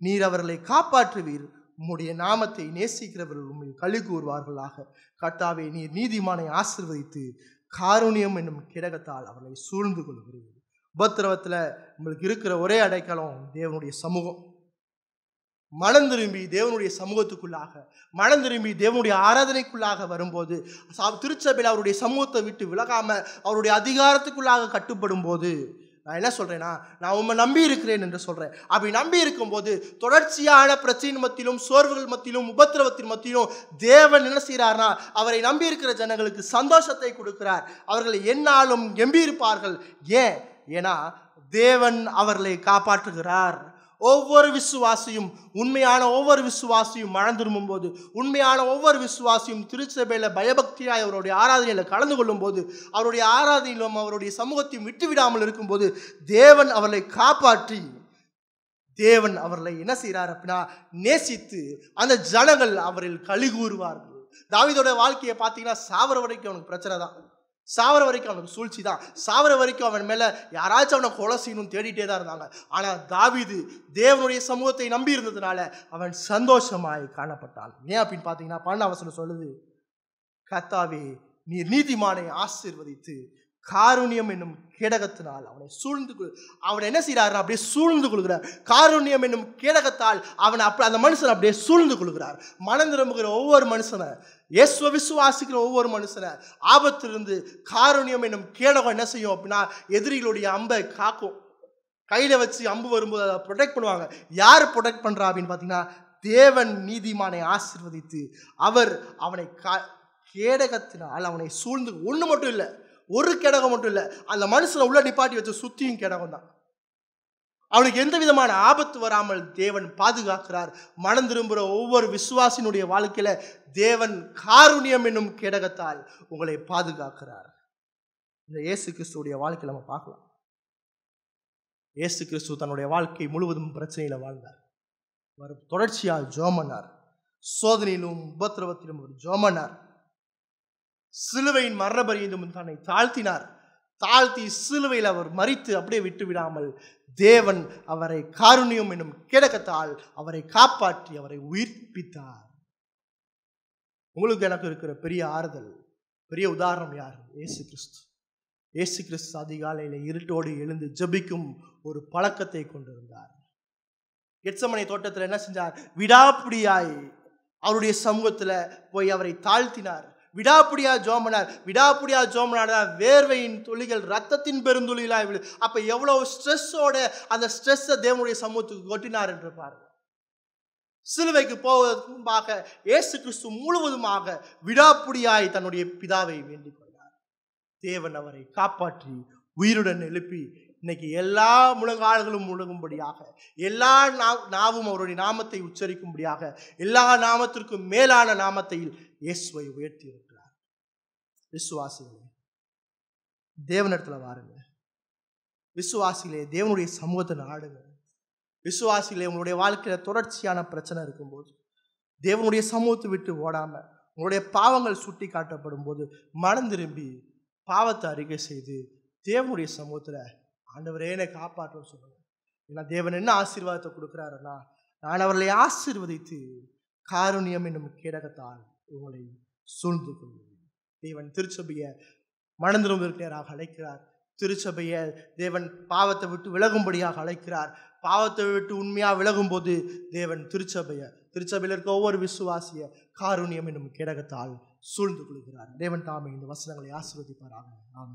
நீர் அவர்களை காப்பாற்றுவீர், உம்முடைய நாமத்தை நேசிக்கிறவர்கள் உம்மை களி கூறுவார்களாக. கர்த்தாவே, நீர் நீதிமானை ஆசீர்வதித்து காருண்யம் என்னும் கிடகத்தால் அவர்களை சூழ்ந்து கொள்கிறீர்கள். உபத்திரவத்தில் உங்களுக்கு இருக்கிற ஒரே அடைக்கலம் தேவனுடைய சமூகம். மனம் திரும்பி தேவனுடைய சமூகத்துக்குள்ளாக, மனம் திரும்பி தேவனுடைய ஆராதனைக்குள்ளாக வரும்போது, திருச்சபையில் அவருடைய சமூகத்தை விட்டு விலகாம அவருடைய அதிகாரத்துக்குள்ளாக கட்டுப்படும் போது, நான் என்ன சொல்றேன்னா, நான் உண்மை நம்பி இருக்கிறேன் என்று சொல்றேன். அப்படி நம்பி இருக்கும்போது தொடர்ச்சியான பிரச்சனை மத்தியிலும், சோர்வுகள் மத்தியிலும், உபத்திரவத்தின் மத்தியிலும் தேவன் என்ன செய்யறார்னா, அவரை நம்பி இருக்கிற ஜனங்களுக்கு சந்தோஷத்தை கொடுக்கிறார். அவர்களை எந்நாளும் நம்பியிருப்பார்கள். ஏன்னா தேவன் அவர்களை காப்பாற்றுகிறார். ஒவ்வொரு விசுவாசியும், உண்மையான ஒவ்வொரு விசுவாசியும் மனம் திரும்பும் போது, உண்மையான ஒவ்வொரு விசுவாசியும் திருச்சபையில பயபக்தியாய் அவருடைய ஆராதனையில கலந்து கொள்ளும் போது, அவருடைய ஆராதனையிலும் அவருடைய சமூகத்தையும் விட்டுவிடாமல் இருக்கும்போது தேவன் அவர்களை காப்பாற்றி, தேவன் அவர்களை என்ன செய்கிறார் அப்படின்னா நேசித்து அந்த ஜனங்கள் அவரில் களி கூறுவார்கள். தாவீதோட வாழ்க்கையை பார்த்தீங்கன்னா சாவர வரைக்கும் அவனுக்கு பிரச்சனை தான், சாவர வரைக்கும் அவனுக்கு சூழ்ச்சி தான், சாவர வரைக்கும் அவன் மேல யாராச்சும் அவனை கொலை செய்யணும் தேடிட்டே தான் இருந்தாங்க. ஆனா தாவீது தேவனுடைய சமூகத்தை நம்பி இருந்ததுனால அவன் சந்தோஷமாய் காணப்பட்டான். ஏன் அப்படின்னு பார்த்தீங்கன்னா 12ஆம் வசனம் சொல்லுது, கர்த்தாவே, நீர் நீதிமானை ஆசீர்வதித்து காருண்யம் என்னும் கேடகத்தினால் அவனை சூழ்ந்து அவனை என்ன செய்யறாரு, அப்படியே சூழ்ந்து கொள்கிறார். காருண்யம் என்னும் கேடகத்தால் அவனை அந்த மனுஷனை அப்படியே சூழ்ந்து கொள்கிறார். மனம் திரும்புகிற ஒவ்வொரு மனுஷனை, இயேசுவை விசுவாசிக்கிற ஒவ்வொரு மனுஷனை ஆபத்திலிருந்து காருண்யம் என்னும் கேடகம் என்ன செய்யும் அப்படின்னா எதிரிகளுடைய அம்பை காக்கும். கையில வச்சு அம்பு வரும்போது அதை ப்ரொடெக்ட் பண்ணுவாங்க. யார் ப்ரொடெக்ட் பண்றா அப்படின்னு பார்த்தீங்கன்னா, தேவன் நீதிமானை ஆசீர்வதித்து அவர் அவனை கேடகத்தினால் அவனை சூழ்ந்து, ஒன்று மட்டும் இல்லை, ஒரு கேடகம் மட்டும் இல்லை, அந்த மனுஷனை உள்ள நிப்பாட்டி வச்சு சுத்தியும் கேடகம் தான். அவனுக்கு எந்த விதமான ஆபத்து வராமல் தேவன் பாதுகாக்கிறார். மனம் திரும்புகிற ஒவ்வொரு விசுவாசினுடைய வாழ்க்கையில தேவன் காருண்யம் என்னும் கேடகத்தால் உங்களை பாதுகாக்கிறார். இந்த இயேசு கிறிஸ்துடைய வாழ்க்கையில நம்ம பார்க்கலாம். இயேசு கிறிஸ்து தன்னுடைய வாழ்க்கை முழுவதும் பிரச்சனையில வாழ்ந்தார். அவர் தொடர்ச்சியால் ஜோமனார். சோதனையிலும் உபத்திரவத்திலும் அவர் ஜோமனார். சிலுவையின் மரண பரியந்தம் தன்னை தாழ்த்தினார். தாழ்த்தி சிலுவையில் அவர் மரித்து அப்படியே விட்டு விடாமல் தேவன் அவரை காருண்யம் என்னும் கேடகத்தால் அவரை காப்பாற்றி அவரை உயிர்ப்பித்தார். உங்களுக்கு எனக்கு இருக்கிற பெரிய ஆறுதல், பெரிய உதாரணம் யார்? இயேசு கிறிஸ்து. இயேசு கிறிஸ்து அதிகாலையில் இருட்டோடு எழுந்து ஜெபிக்கும் ஒரு பழக்கத்தை கொண்டிருந்தார். கெத்சமனே தோட்டத்தில் என்ன செஞ்சார்? விடாப்பிடியாய் அவருடைய சமூகத்துல போய் அவரை தாழ்த்தினார். விடாப்பிடியா ஜோமனார். விடாப்பிடியா ஜோமனார் தான் வேர்வையின் துளிகள் ரத்தத்தின் பெருந்துளிகளாய் விழு. அப்ப எவ்வளவு ஸ்ட்ரெஸ்ஸோட அந்த ஸ்ட்ரெஸ்ஸை தேவனுடைய சமூகத்துக்கு கொட்டினார் என்று பாருங்க. சிலுவைக்கு போவதற்கு முன்பாக இயேசு கிறிஸ்து முழுவதுமாக விடாப்பிடியாய் தன்னுடைய பிதாவை வேண்டிக் கொண்டார். தேவன் அவரை காப்பாற்றி உயிருடன் எழுப்பி இன்னைக்கு எல்லா முழங்கால்களும் முழங்கும்படியாக, எல்லா நாவும் அவருடைய நாமத்தை உச்சரிக்கும்படியாக, எல்லா நாமத்திற்கும் மேலான நாமத்தையில் இயேசுவை உயர்த்தி இருக்கிறார். விசுவாசிகளே, தேவனிடத்துல வாருங்க. விசுவாசிகளே, தேவனுடைய சமூகத்தை நாடுங்க. விசுவாசிகளே, உங்களுடைய வாழ்க்கையில தொடர்ச்சியான பிரச்சனை இருக்கும்போது தேவனுடைய சமூகத்தை விட்டு ஓடாம உங்களுடைய பாவங்கள் சுட்டி காட்டப்படும் போது மனம் திரும்பி பாவத்தை அறிக்கை செய்து தேவனுடைய சமூகத்துல ஆண்டவரே என்னை காப்பாற்றணும்னு சொல்லுங்க. ஏன்னா தேவன் என்ன ஆசீர்வாதத்தை கொடுக்குறாருன்னா, நான் அவர்களை ஆசீர்வதித்து காருண்யம் என்னும் கேடகத்தால் உங்களை சூழ்ந்து கொள்வேன். தேவன் திருச்சபையை மனம் திரும்புவதற்கு நேராக அழைக்கிறார். திருச்சபையை தேவன் பாவத்தை விட்டு விலகும்படியாக அழைக்கிறார். பாவத்தை விட்டு உண்மையா விலகும் போது தேவன் திருச்சபையில் இருக்க ஒவ்வொரு விசுவாசிய காருண்யம் என்னும் கேடகத்தால் சூழ்ந்து கொள்கிறார். தேவன் தாமே இந்த வசனங்களை ஆசீர்வதிப்பாராக. ஆமென்.